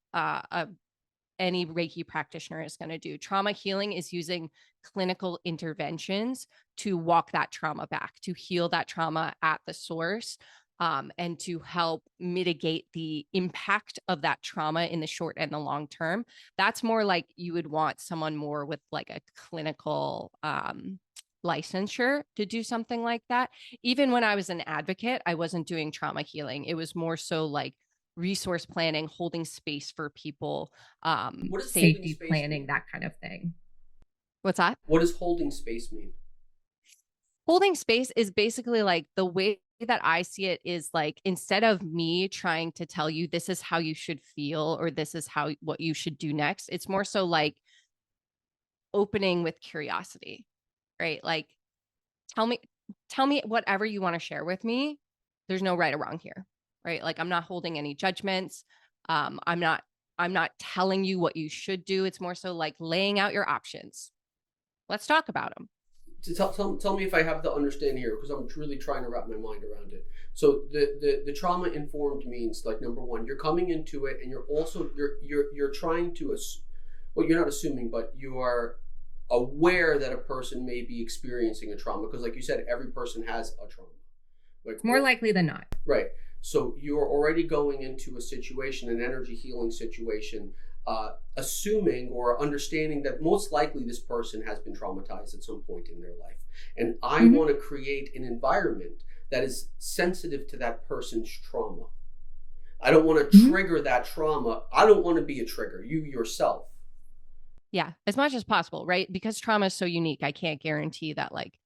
any Reiki practitioner is going to do. Trauma healing is using clinical interventions to walk that trauma back, to heal that trauma at the source, and to help mitigate the impact of that trauma in the short and the long term. That's more like you would want someone more with like a clinical licensure to do something like that. Even when I was an advocate, I wasn't doing trauma healing. It was more so like resource planning, holding space for people, what does safety planning, that kind of thing. What's that? What does holding space mean? Holding space is basically like the way that I see it is like, instead of me trying to tell you this is how you should feel or this is what you should do next, it's more so like opening with curiosity, right? Like tell me whatever you want to share with me. There's no right or wrong here, right? Like I'm not holding any judgments. I'm not telling you what you should do. It's more so like laying out your options. Let's talk about them. Tell me if I have the understanding here, because I'm really trying to wrap my mind around it. So the trauma informed means, like, number one, you're coming into it and you're also you're trying to well, you're not assuming, but you are aware that a person may be experiencing a trauma, because like you said, every person has a trauma. Like, more likely than not. Right. So you're already going into a situation, an energy healing situation, assuming or understanding that most likely this person has been traumatized at some point in their life. And I want to create an environment that is sensitive to that person's trauma. I don't want to trigger that trauma. I don't want to be a trigger, you yourself. Yeah, as much as possible, right? Because trauma is so unique, I can't guarantee that like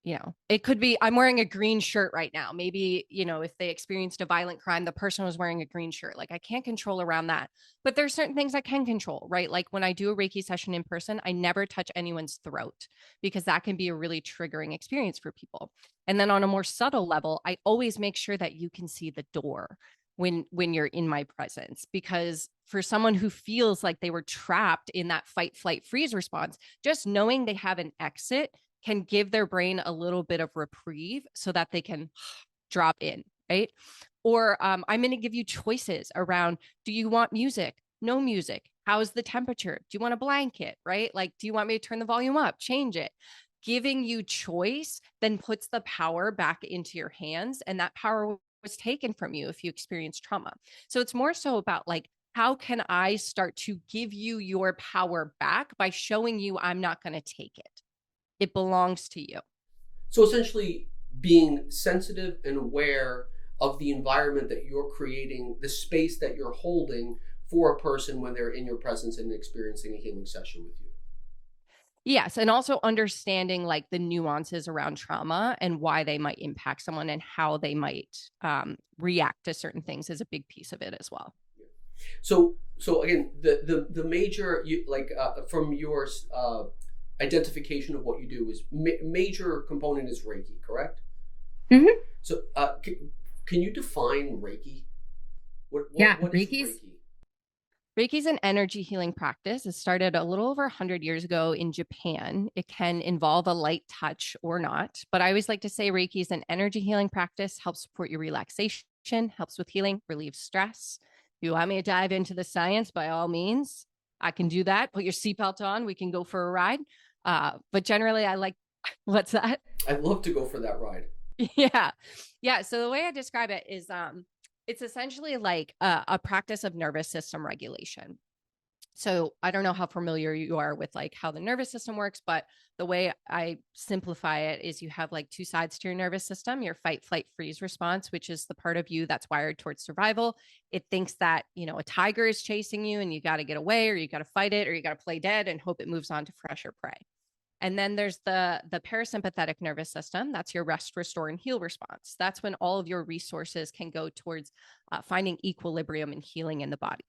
It could be I'm wearing a green shirt right now. Maybe, if they experienced a violent crime, the person was wearing a green shirt. Like I can't control around that. But there's certain things I can control, right? Like when I do a Reiki session in person, I never touch anyone's throat because that can be a really triggering experience for people. And then on a more subtle level, I always make sure that you can see the door when you're in my presence, because for someone who feels like they were trapped in that fight, flight, freeze response, just knowing they have an exit can give their brain a little bit of reprieve so that they can drop in, right? Or I'm going to give you choices around, do you want music? No music. How's the temperature? Do you want a blanket, right? Like, do you want me to turn the volume up? Change it. Giving you choice then puts the power back into your hands, and that power was taken from you if you experience trauma. So it's more so about like, how can I start to give you your power back by showing you I'm not going to take it? It belongs to you. So essentially, being sensitive and aware of the environment that you're creating, the space that you're holding for a person when they're in your presence and experiencing a healing session with you. Yes. And also understanding like the nuances around trauma and why they might impact someone and how they might react to certain things is a big piece of it as well. So again, the major, from your identification of what you do is major component is Reiki, correct? Mm-hmm. So can you define Reiki? What is Reiki's Reiki? Reiki is an energy healing practice. It started a little over 100 years ago in Japan. It can involve a light touch or not, but I always like to say Reiki is an energy healing practice, helps support your relaxation, helps with healing, relieves stress. If you want me to dive into the science, by all means, I can do that. Put your seatbelt on. We can go for a ride. But generally, I like, what's that? I'd love to go for that ride. Yeah. Yeah. So the way I describe it is it's essentially like a practice of nervous system regulation. So I don't know how familiar you are with like how the nervous system works, but the way I simplify it is you have like two sides to your nervous system, your fight, flight, freeze response, which is the part of you that's wired towards survival. It thinks that, a tiger is chasing you and you got to get away, or you got to fight it, or you got to play dead and hope it moves on to fresher prey. And then there's the parasympathetic nervous system. That's your rest, restore, and heal response. That's when all of your resources can go towards finding equilibrium and healing in the body.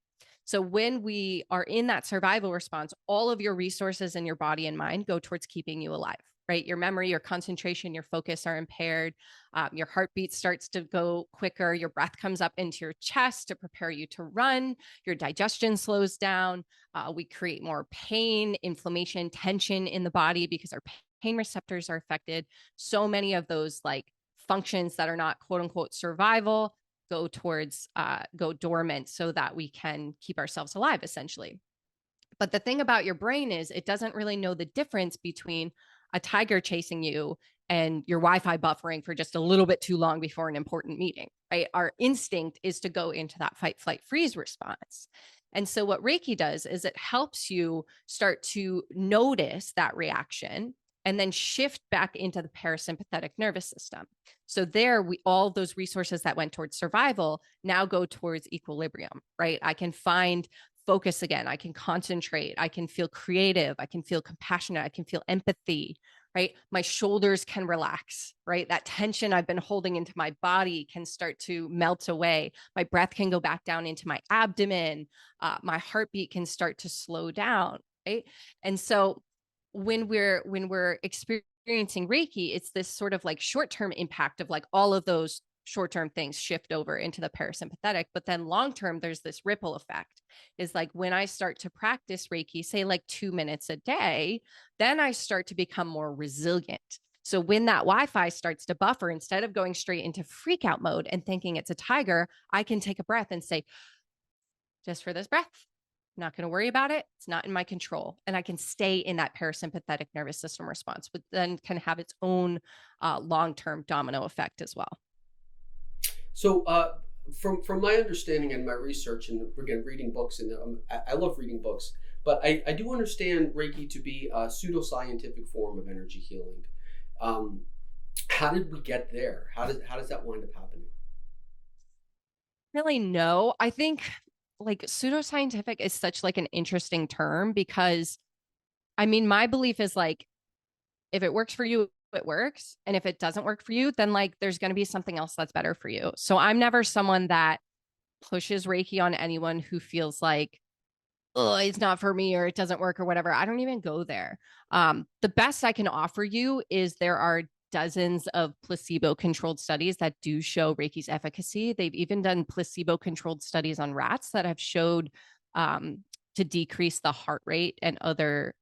So when we are in that survival response, all of your resources in your body and mind go towards keeping you alive, right? Your memory, your concentration, your focus are impaired. Your heartbeat starts to go quicker. Your breath comes up into your chest to prepare you to run. Your digestion slows down. We create more pain, inflammation, tension in the body because our pain receptors are affected. So many of those like functions that are not quote unquote survival go dormant so that we can keep ourselves alive, essentially. But the thing about your brain is it doesn't really know the difference between a tiger chasing you and your Wi-Fi buffering for just a little bit too long before an important meeting, right? Our instinct is to go into that fight, flight, freeze response. And so what Reiki does is it helps you start to notice that reaction and then shift back into the parasympathetic nervous system. So there, all those resources that went towards survival now go towards equilibrium, right? I can find focus again. I can concentrate. I can feel creative. I can feel compassionate. I can feel empathy, right? My shoulders can relax, right? That tension I've been holding into my body can start to melt away. My breath can go back down into my abdomen. My heartbeat can start to slow down, right? And so when we're experiencing Reiki, it's this sort of like short-term impact of like all of those short-term things shift over into the parasympathetic, but then long-term there's this ripple effect. Is like when I start to practice Reiki, say like 2 minutes a day, then I start to become more resilient. So when that Wi-Fi starts to buffer, instead of going straight into freak out mode and thinking it's a tiger, I can take a breath and say, just for this breath, I'm not going to worry about it. It's not in my control. And I can stay in that parasympathetic nervous system response, but then can have its own long-term domino effect as well. So from my understanding and my research, and again reading books, and I love reading books, but I do understand Reiki to be a pseudoscientific form of energy healing. How did we get there? How does that wind up happening? Really, no. I think like pseudoscientific is such like an interesting term because I mean, my belief is like, if it works for you, it works. And if it doesn't work for you, then like there's going to be something else that's better for you. So I'm never someone that pushes Reiki on anyone who feels like, oh, it's not for me or it doesn't work or whatever. I don't even go there. The best I can offer you is there are dozens of placebo controlled studies that do show Reiki's efficacy. They've even done placebo controlled studies on rats that have showed to decrease the heart rate and other,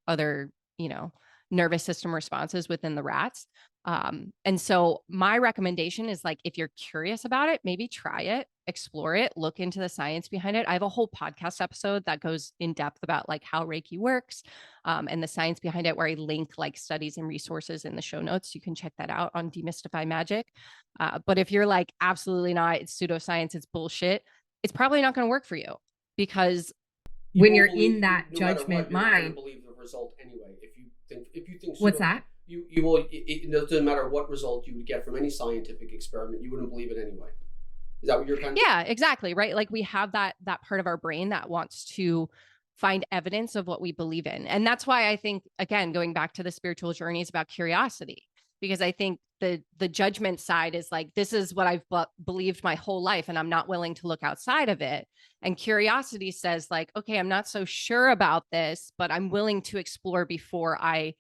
nervous system responses within the rats. And so my recommendation is like, if you're curious about it, maybe try it, explore it, look into the science behind it. I have a whole podcast episode that goes in depth about like how Reiki works, and the science behind it, where I link like studies and resources in the show notes. You can check that out on Demystify Magic. But if you're like, absolutely not, it's pseudoscience, it's bullshit, it's probably not going to work for you because when you're in that no matter judgment what, you're not going to mind. believe the result anyway. If you think What's pseudo, that? you will. It doesn't matter what result you would get from any scientific experiment. You wouldn't believe it anyway. Is that what you're kind of? yeah, exactly, right? Like we have that part of our brain that wants to find evidence of what we believe in. And that's why I think, again, going back to the spiritual journey is about curiosity, because I think the judgment side is like, this is what I've believed my whole life and I'm not willing to look outside of it. And curiosity says like, okay, I'm not so sure about this, but I'm willing to explore before I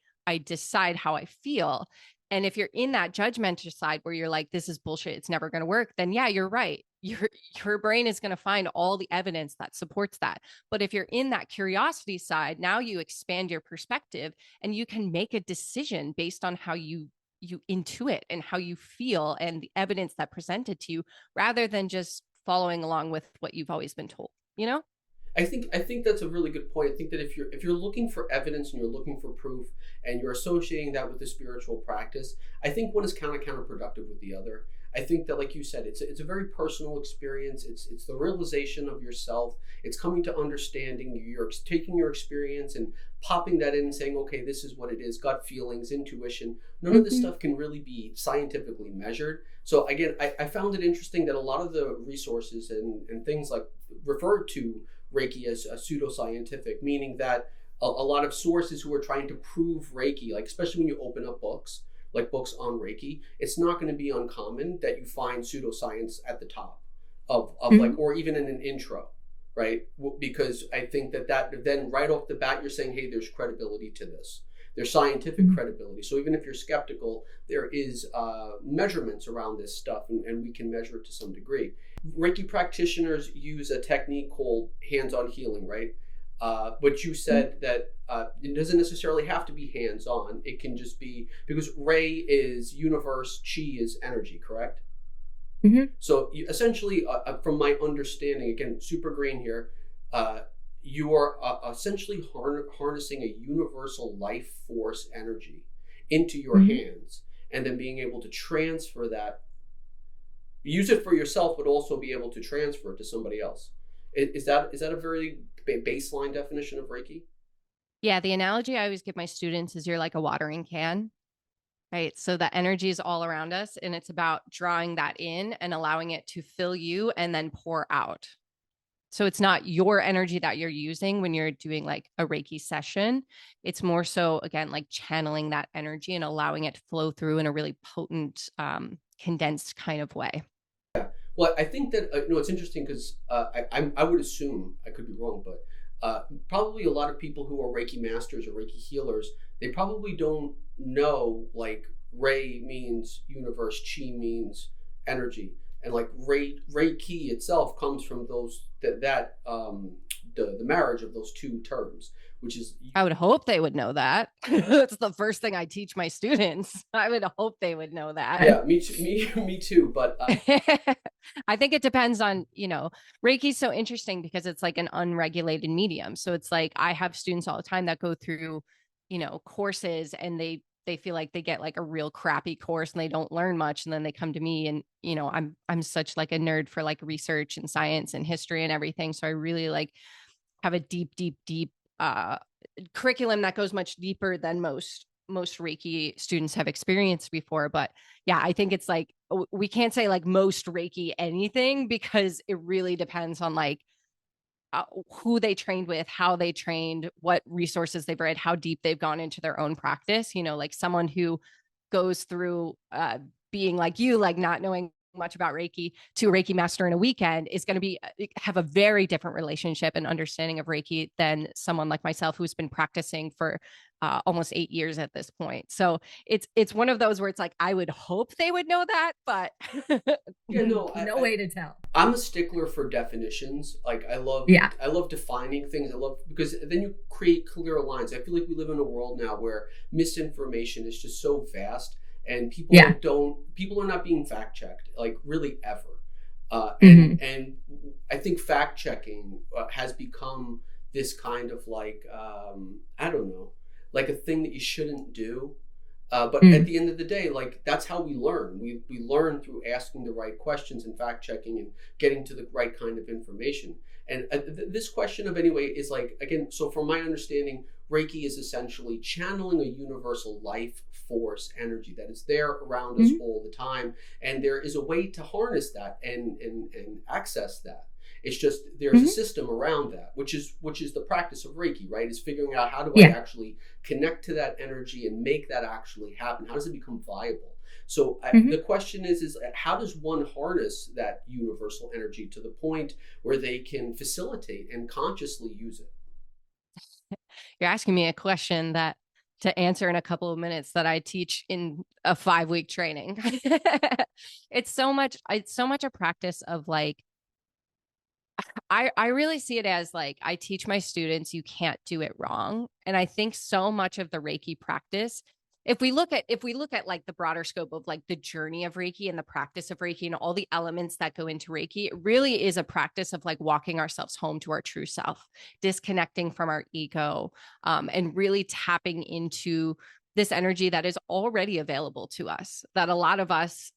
decide how I feel. And if you're in that judgmental side where you're like, this is bullshit, it's never going to work, then yeah, you're right. Your brain is going to find all the evidence that supports that. But if you're in that curiosity side, now you expand your perspective and you can make a decision based on how you intuit and how you feel and the evidence that presented to you, rather than just following along with what you've always been told, you know? I think that's a really good point. I think that if you're looking for evidence and you're looking for proof and you're associating that with the spiritual practice, I think one is kind of counterproductive with the other. I think that, like you said, it's a very personal experience. It's the realization of yourself. It's coming to understanding. You're taking your experience and popping that in and saying, okay, this is what it is. Gut feelings, intuition. None of this stuff can really be scientifically measured. So again, I found it interesting that a lot of the resources and things like refer to Reiki as a pseudoscientific, meaning that a lot of sources who are trying to prove Reiki, like especially when you open up books, like books on Reiki, it's not going to be uncommon that you find pseudoscience at the top of like, or even in an intro, right? Because I think that then right off the bat, you're saying, hey, there's credibility to this. There's scientific credibility. So even if you're skeptical, there is measurements around this stuff, and we can measure it to some degree. Reiki practitioners use a technique called hands-on healing, right? But you said that it doesn't necessarily have to be hands-on. It can just be, because Rei is universe, Chi is energy, correct? So you, essentially, from my understanding, again, super green here, you are essentially harnessing a universal life force energy into your hands, and then being able to transfer that, use it for yourself, but also be able to transfer it to somebody else. Is that a very baseline definition of Reiki? Yeah, the analogy I always give my students is you're like a watering can, right? So the energy is all around us and it's about drawing that in and allowing it to fill you and then pour out. So it's not your energy that you're using when you're doing like a Reiki session. It's more so, again, like channeling that energy and allowing it to flow through in a really potent, condensed kind of way. Well, I think that it's interesting because I would assume, I could be wrong, but probably a lot of people who are Reiki masters or Reiki healers, they probably don't know like Rei means universe, Chi means energy, and like Reiki itself comes from the marriage of those two terms, which is. I would hope they would know that. That's the first thing I teach my students. I would hope they would know that. Yeah, me too. Me too. But I think it depends on, Reiki's so interesting because it's like an unregulated medium. So it's like I have students all the time that go through, courses and they feel like they get like a real crappy course and they don't learn much. And then they come to me and, I'm such like a nerd for like research and science and history and everything. So I really like have a deep curriculum that goes much deeper than most Reiki students have experienced before. But yeah, I think it's like, we can't say like most Reiki anything because it really depends on like who they trained with, how they trained, what resources they've read, how deep they've gone into their own practice. Like someone who goes through being like you, like not knowing much about Reiki, to a Reiki master in a weekend is going to be have a very different relationship and understanding of Reiki than someone like myself who's been practicing for almost 8 years at this point. So it's one of those where it's like I would hope they would know that, but Yeah, no, No way to tell. I'm a stickler for definitions. Like Yeah. I love defining things. I love because then you create clear lines. I feel like we live in a world now where misinformation is just so vast, and Yeah. people are not being fact checked, like really ever. Mhm. And I think fact checking has become this kind of like I don't know, like a thing that you shouldn't do. But at Mm. the end of the day, like that's how we learn. We learn through asking the right questions and fact checking and getting to the right kind of information. And this question of anyway is like again. So from my understanding, Reiki is essentially channeling a universal life force energy that is there around us Mhm. all the time, and there is a way to harness that and access that. It's just there's a Mhm. system around that, which is the practice of Reiki, right? Is figuring out how do I Yeah. actually connect to that energy and make that actually happen. How does it become viable? So Mhm. the question is how does one harness that universal energy to the point where they can facilitate and consciously use it? you're asking me a question that to answer in a couple of minutes that I teach in a 5-week training. It's so much a practice of like I really see it as like I teach my students you can't do it wrong. And I think so much of the Reiki practice, if we look at like the broader scope of like the journey of Reiki and the practice of Reiki and all the elements that go into Reiki, it really is a practice of like walking ourselves home to our true self, disconnecting from our ego, and really tapping into this energy that is already available to us, that a lot of us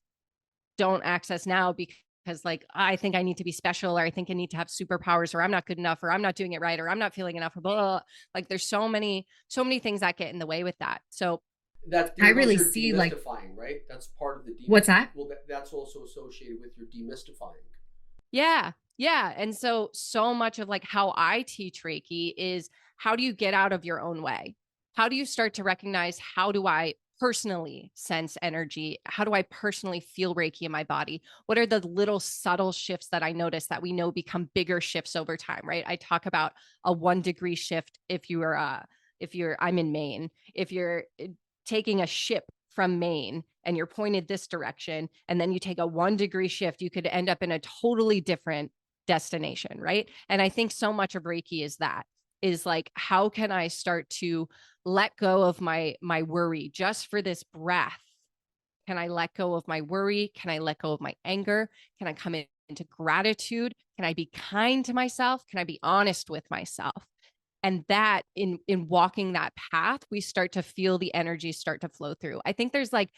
don't access now because like I think I need to be special, or I think I need to have superpowers, or I'm not good enough, or I'm not doing it right, or I'm not feeling enough, or blah, blah, blah. Like there's so many things that get in the way with that. So That I those really are see like demystifying, right? That's part of the what's that? well, that's also associated with your demystifying. yeah, yeah. And so much of like how I teach Reiki is how do you get out of your own way? How do you start to recognize how do I personally sense energy? How do I personally feel Reiki in my body? What are the little subtle shifts that I notice that we know become bigger shifts over time, right? I talk about a 1 degree shift if you're I'm in Maine. If you're taking a ship from Maine and you're pointed this direction, and then you take a 1 degree shift, you could end up in a totally different destination, right? And I think so much of Reiki is that is like, how can I start to let go of my worry just for this breath? Can I let go of my worry? Can I let go of my anger? Can I come into gratitude? Can I be kind to myself? Can I be honest with myself? And that in walking that path, we start to feel the energy start to flow through. I think there's like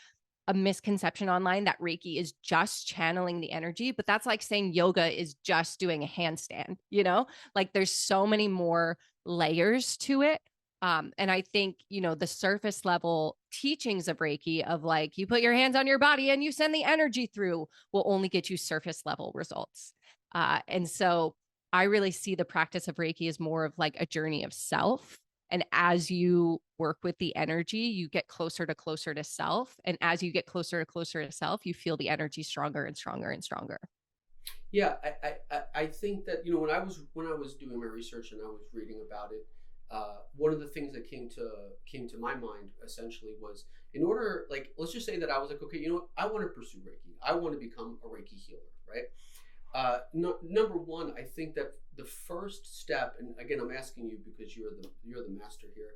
a misconception online that Reiki is just channeling the energy, but that's like saying yoga is just doing a handstand, you know? Like there's so many more layers to it. And I think, you know, the surface level teachings of Reiki of like you put your hands on your body and you send the energy through will only get you surface level results. And so I really see the practice of Reiki as more of like a journey of self. And as you work with the energy, you get closer to self. And as you get closer to self, you feel the energy stronger and stronger and stronger. Yeah, I think that when I was doing my research and I was reading about it, one of the things that came to my mind essentially was in order like let's just say that I was like okay you know what I want to pursue Reiki, I want to become a Reiki healer, right? No, number one, I think that the first step, and again, I'm asking you because you're the master here,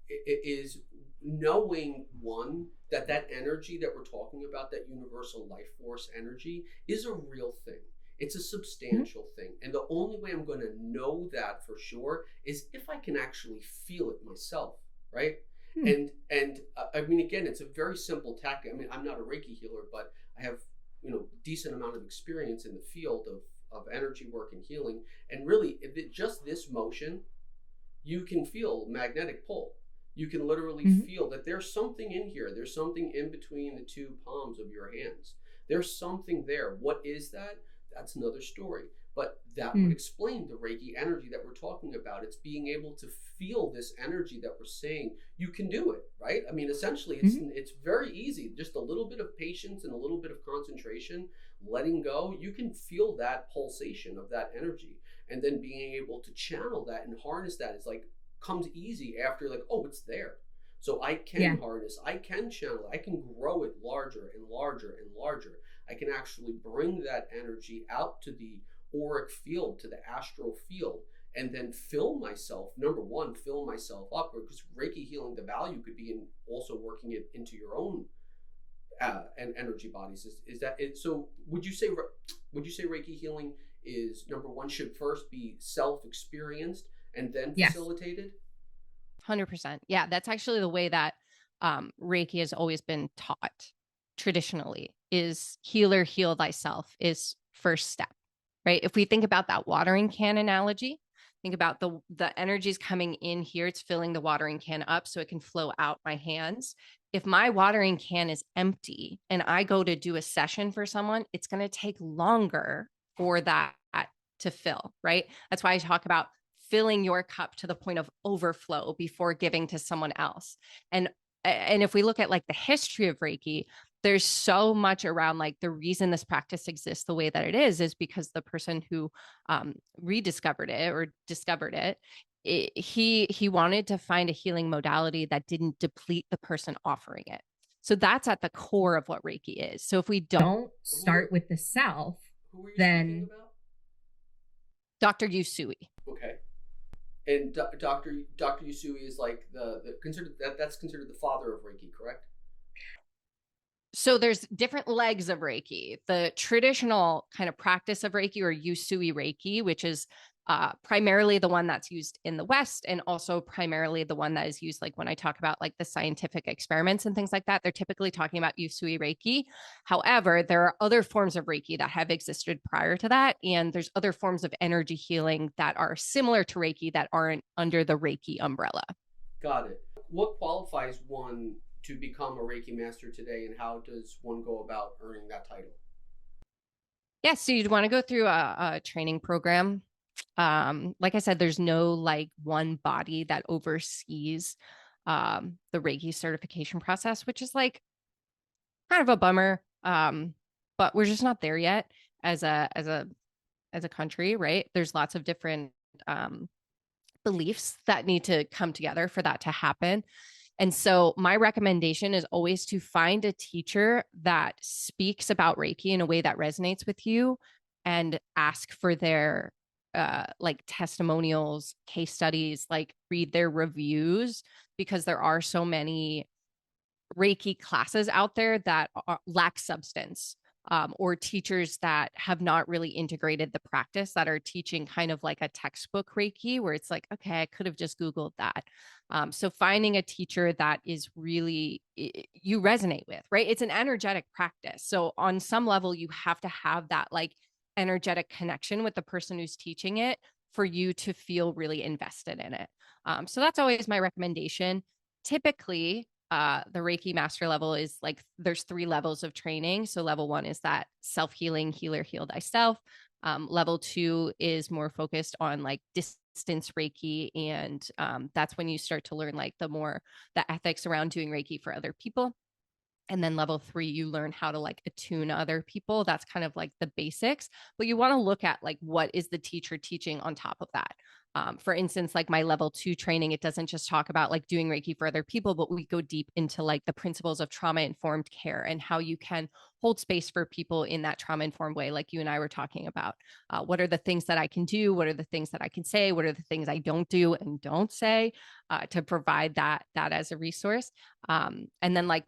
is knowing one that energy that we're talking about, that universal life force energy, is a real thing. It's a Mhm. substantial thing, and the only way I'm going to know that for sure is if I can actually feel it myself, right? Hmm. And I mean, again, it's a very simple tactic. I mean, I'm not a Reiki healer, but I have decent amount of experience in the field of energy work and healing, and really just this motion you can feel magnetic pull. You can literally Mhm. feel that there's something in here, there's something in between the two palms of your hands, there's something there. What is that? That's another story. But that would Mm. explain the Reiki energy that we're talking about. It's being able to feel this energy that we're saying. You can do it, right? I mean, essentially, Hmm. it's very easy. Just a little bit of patience and a little bit of concentration, letting go. You can feel that pulsation of that energy, and then being able to channel that and harness that is like comes easy after like, oh, it's there. So I can Yeah. harness, I can channel, I can grow it larger and larger and larger. I can actually bring that energy out to the auric field, to the astral field, and then fill myself. Number one, fill myself up, because Reiki healing, the value could be in also working it into your own and energy bodies. Is that it? So would you say Reiki healing is number one should first be self experienced and then Yes. facilitated? 100%. Yeah, that's actually the way that Reiki has always been taught traditionally is healer heal thyself is first step, right? If we think about that watering can analogy, think about the energies coming in here, it's filling the watering can up so it can flow out my hands. If my watering can is empty and I go to do a session for someone, it's going to take longer for that to fill, right? That's why I talk about filling your cup to the point of overflow before giving to someone else. And if we look at like the history of Reiki, there's so much around like the reason this practice exists the way that it is because the person who rediscovered it or discovered he wanted to find a healing modality that didn't deplete the person offering it. So that's at the core of what Reiki is. So if we don't, Don't Who are, start with the self, who are you speaking then about? Dr. Yusui. Okay. And Dr. Yusui is like the considered that's considered the father of Reiki, correct? So there's different legs of Reiki. The traditional kind of practice of Reiki or Usui Reiki, which is primarily the one that's used in the West and also primarily the one that is used like when I talk about like the scientific experiments and things like that, they're typically talking about Usui Reiki. However, there are other forms of Reiki that have existed prior to that. And there's other forms of energy healing that are similar to Reiki that aren't under the Reiki umbrella. Got it. What qualifies one to become a Reiki master today, and how does one go about earning that title? Yeah, so you'd want to go through a training program. Like I said, there's no like one body that oversees the Reiki certification process, which is like kind of a bummer. But we're just not there yet as a country, right? There's lots of different beliefs that need to come together for that to happen. And so my recommendation is always to find a teacher that speaks about Reiki in a way that resonates with you and ask for their like testimonials, case studies, like read their reviews because there are so many Reiki classes out there that lack substance, or teachers that have not really integrated the practice that are teaching kind of like a textbook Reiki where it's like, okay, I could have just Googled that. So finding a teacher that is really you resonate with, right? It's an energetic practice. So on some level, you have to have that like energetic connection with the person who's teaching it for you to feel really invested in it. So that's always my recommendation. Typically, the Reiki master level is like there's 3 levels of training. So level 1 is that self-healing, healer heal thyself. Level 2 is more focused on like distance Reiki, and that's when you start to learn like the ethics around doing Reiki for other people. And then level 3, you learn how to like attune other people. That's kind of like the basics, but you want to look at like what is the teacher teaching on top of that. For instance, like my level 2 training, it doesn't just talk about like doing Reiki for other people, but we go deep into like the principles of trauma informed care and how you can hold space for people in that trauma informed way, like you and I were talking about. What are the things that I can do? What are the things that I can say? What are the things I don't do and don't say to provide that as a resource? And then like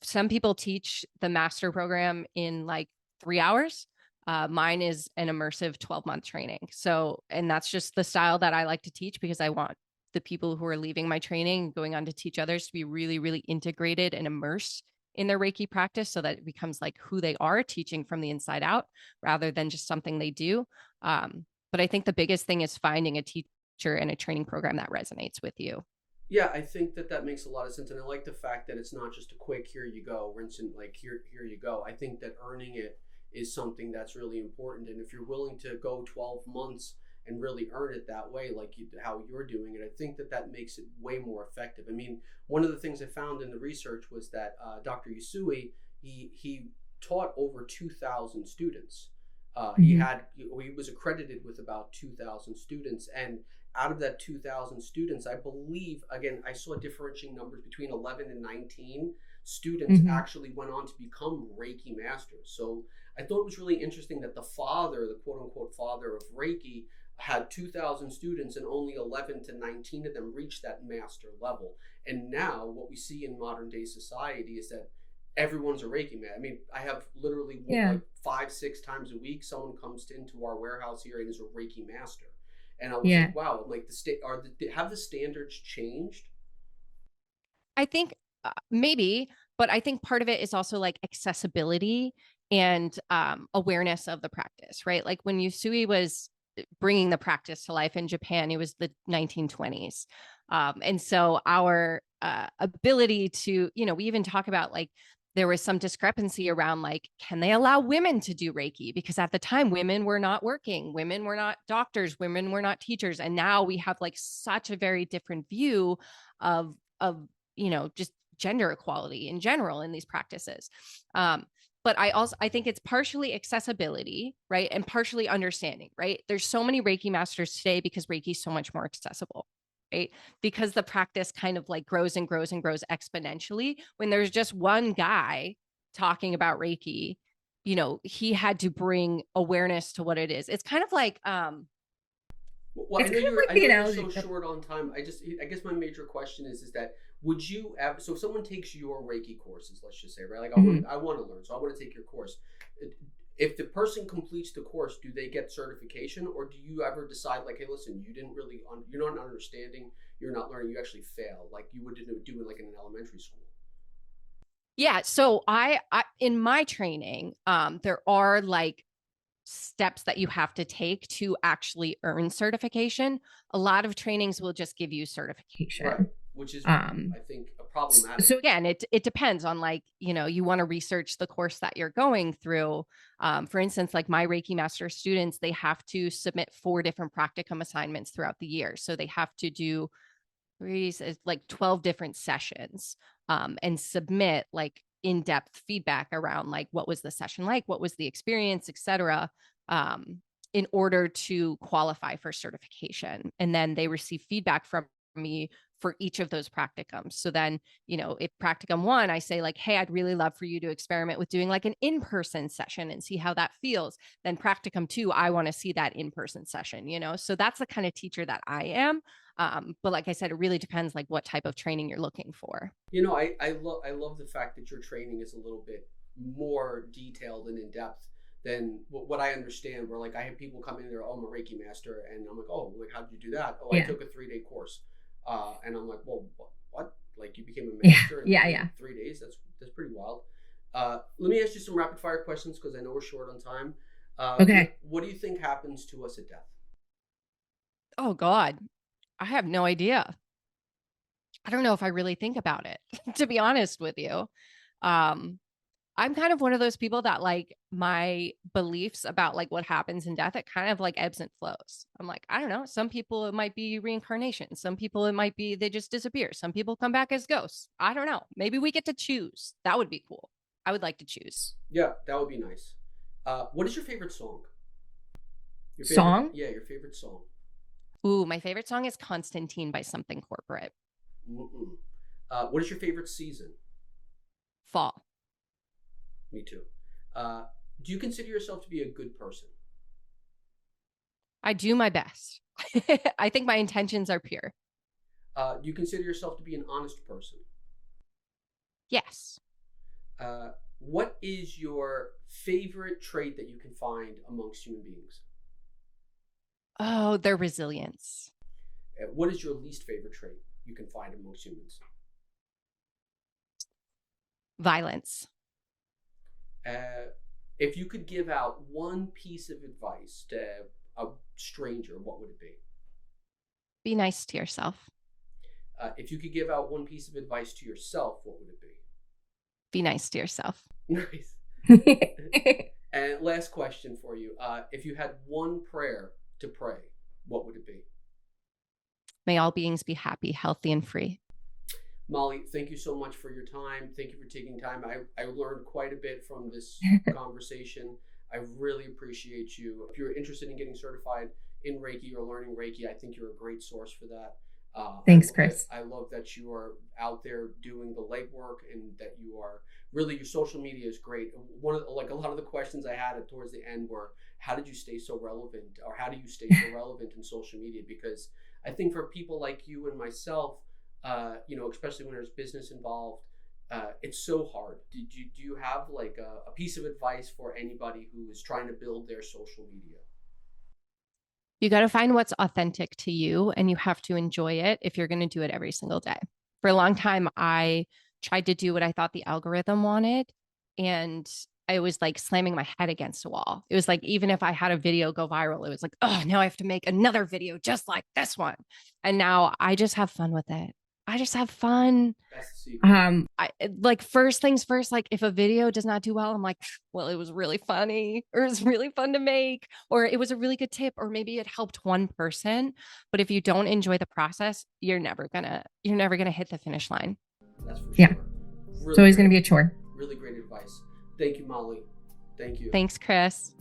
some people teach the master program in like 3 hours. Mine is an immersive 12-month training. So, and that's just the style that I like to teach because I want the people who are leaving my training, going on to teach others to be really, really integrated and immersed in their Reiki practice so that it becomes like who they are teaching from the inside out rather than just something they do. But I think the biggest thing is finding a teacher and a training program that resonates with you. Yeah, I think that makes a lot of sense, and I like the fact that it's not just a quick "here you go," rinse and like here you go. I think that earning it is something that's really important. And if you're willing to go 12 months and really earn it that way, like how you're doing it, I think that that makes it way more effective. I mean, one of the things I found in the research was that Dr. Yusui, he taught over 2,000 students. He was accredited with about 2,000 students, and out of that 2,000 students, I believe, again, I saw differentiating numbers between 11 and 19 students actually went on to become Reiki masters. So I thought it was really interesting that the father, the quote unquote father of Reiki, had 2,000 students and only 11 to 19 of them reached that master level. And now what we see in modern day society is that everyone's a Reiki man. I mean, I have literally like 5-6 times a week, someone comes into our warehouse here and is a Reiki master. And I was like, wow, like have the standards changed? I think maybe, but I think part of it is also like accessibility and awareness of the practice, right? Like when Yusui was bringing the practice to life in Japan, it was the 1920s. And so our ability to, we even talk about like, there was some discrepancy around like, can they allow women to do Reiki? Because at the time, women were not working, women were not doctors, women were not teachers. And now we have like such a very different view of just gender equality in general in these practices. But I think it's partially accessibility, right? And partially understanding, right? There's so many Reiki masters today because Reiki is so much more accessible, right? Because the practice kind of like grows and grows and grows exponentially. When there's just one guy talking about Reiki, he had to bring awareness to what it is. It's kind of like, well, I know you're so short on time. I guess my major question is that would you ever, so if someone takes your Reiki courses, let's just say, right? Like I want to learn, so I want to take your course. If the person completes the course, do they get certification, or do you ever decide like, hey, listen, you're not understanding, you're not learning, you actually fail, like you would do it like in an elementary school? Yeah. So I in my training, there are like steps that you have to take to actually earn certification. A lot of trainings will just give you certification. Right. Which is, I think, a problematic. So again, it depends on like, you want to research the course that you're going through. For instance, like my Reiki master students, they have to submit 4 different practicum assignments throughout the year. So they have to do like 12 different sessions and submit like in-depth feedback around like what was the session like, what was the experience, etc., in order to qualify for certification. And then they receive feedback from me for each of those practicums. So then, if practicum 1, I say like, hey, I'd really love for you to experiment with doing like an in-person session and see how that feels. Then practicum 2, I want to see that in-person session, so that's the kind of teacher that I am. But like I said, it really depends like what type of training you're looking for. I love the fact that your training is a little bit more detailed and in depth than what I understand. Where like I have people come in there, oh, I'm a Reiki master, and I'm like, oh, like how did you do that? Oh, I took a 3-day course, and I'm like, well, what? Like you became a master in 3 days? That's pretty wild. Let me ask you some rapid fire questions because I know we're short on time. Okay. What do you think happens to us at death? Oh God, I have no idea. I don't know if I really think about it, to be honest with you. I'm kind of one of those people that like my beliefs about like what happens in death, it kind of like ebbs and flows. I'm like, I don't know. Some people it might be reincarnation. Some people it might be they just disappear. Some people come back as ghosts. I don't know. Maybe we get to choose. That would be cool. I would like to choose. Yeah, that would be nice. What is your favorite song? Song? Yeah, your favorite song. Ooh, my favorite song is Constantine by Something Corporate. What is your favorite season? Fall. Me too. Do you consider yourself to be a good person? I do my best. I think my intentions are pure. Do you consider yourself to be an honest person? Yes. What is your favorite trait that you can find amongst human beings? Oh, their resilience. What is your least favorite trait you can find amongst humans? Violence. If you could give out one piece of advice to a stranger, what would it be? Be nice to yourself. If you could give out one piece of advice to yourself, what would it be? Be nice to yourself. Nice. And last question for you. If you had one prayer to pray, what would it be? May all beings be happy, healthy, and free. Molly, thank you so much for your time. Thank you for taking time. I learned quite a bit from this conversation. I really appreciate you. If you're interested in getting certified in Reiki or learning Reiki, I think you're a great source for that. Thanks, Chris. I love that you are out there doing the legwork, and that you are really, your social media is great. One of like a lot of the questions I had towards the end were, how did you stay so relevant, or how do you stay so relevant in social media? Because I think for people like you and myself, especially when there's business involved, it's so hard. Do you have like a piece of advice for anybody who is trying to build their social media? You got to find what's authentic to you, and you have to enjoy it if you're going to do it every single day. For a long time, I tried to do what I thought the algorithm wanted, and I was like slamming my head against a wall. It was like, even if I had a video go viral, it was like, oh, now I have to make another video just like this one. And now I just have fun with it. I just have fun. That's the secret. I like, first things first, like if a video does not do well, I'm like, well, it was really funny, or it was really fun to make, or it was a really good tip, or maybe it helped one person. But if you don't enjoy the process, you're never gonna hit the finish line. That's for sure. Yeah. Really It's always going to great. be a chore. Really great advice. Thank you, Molly. Thank you. Thanks, Chris.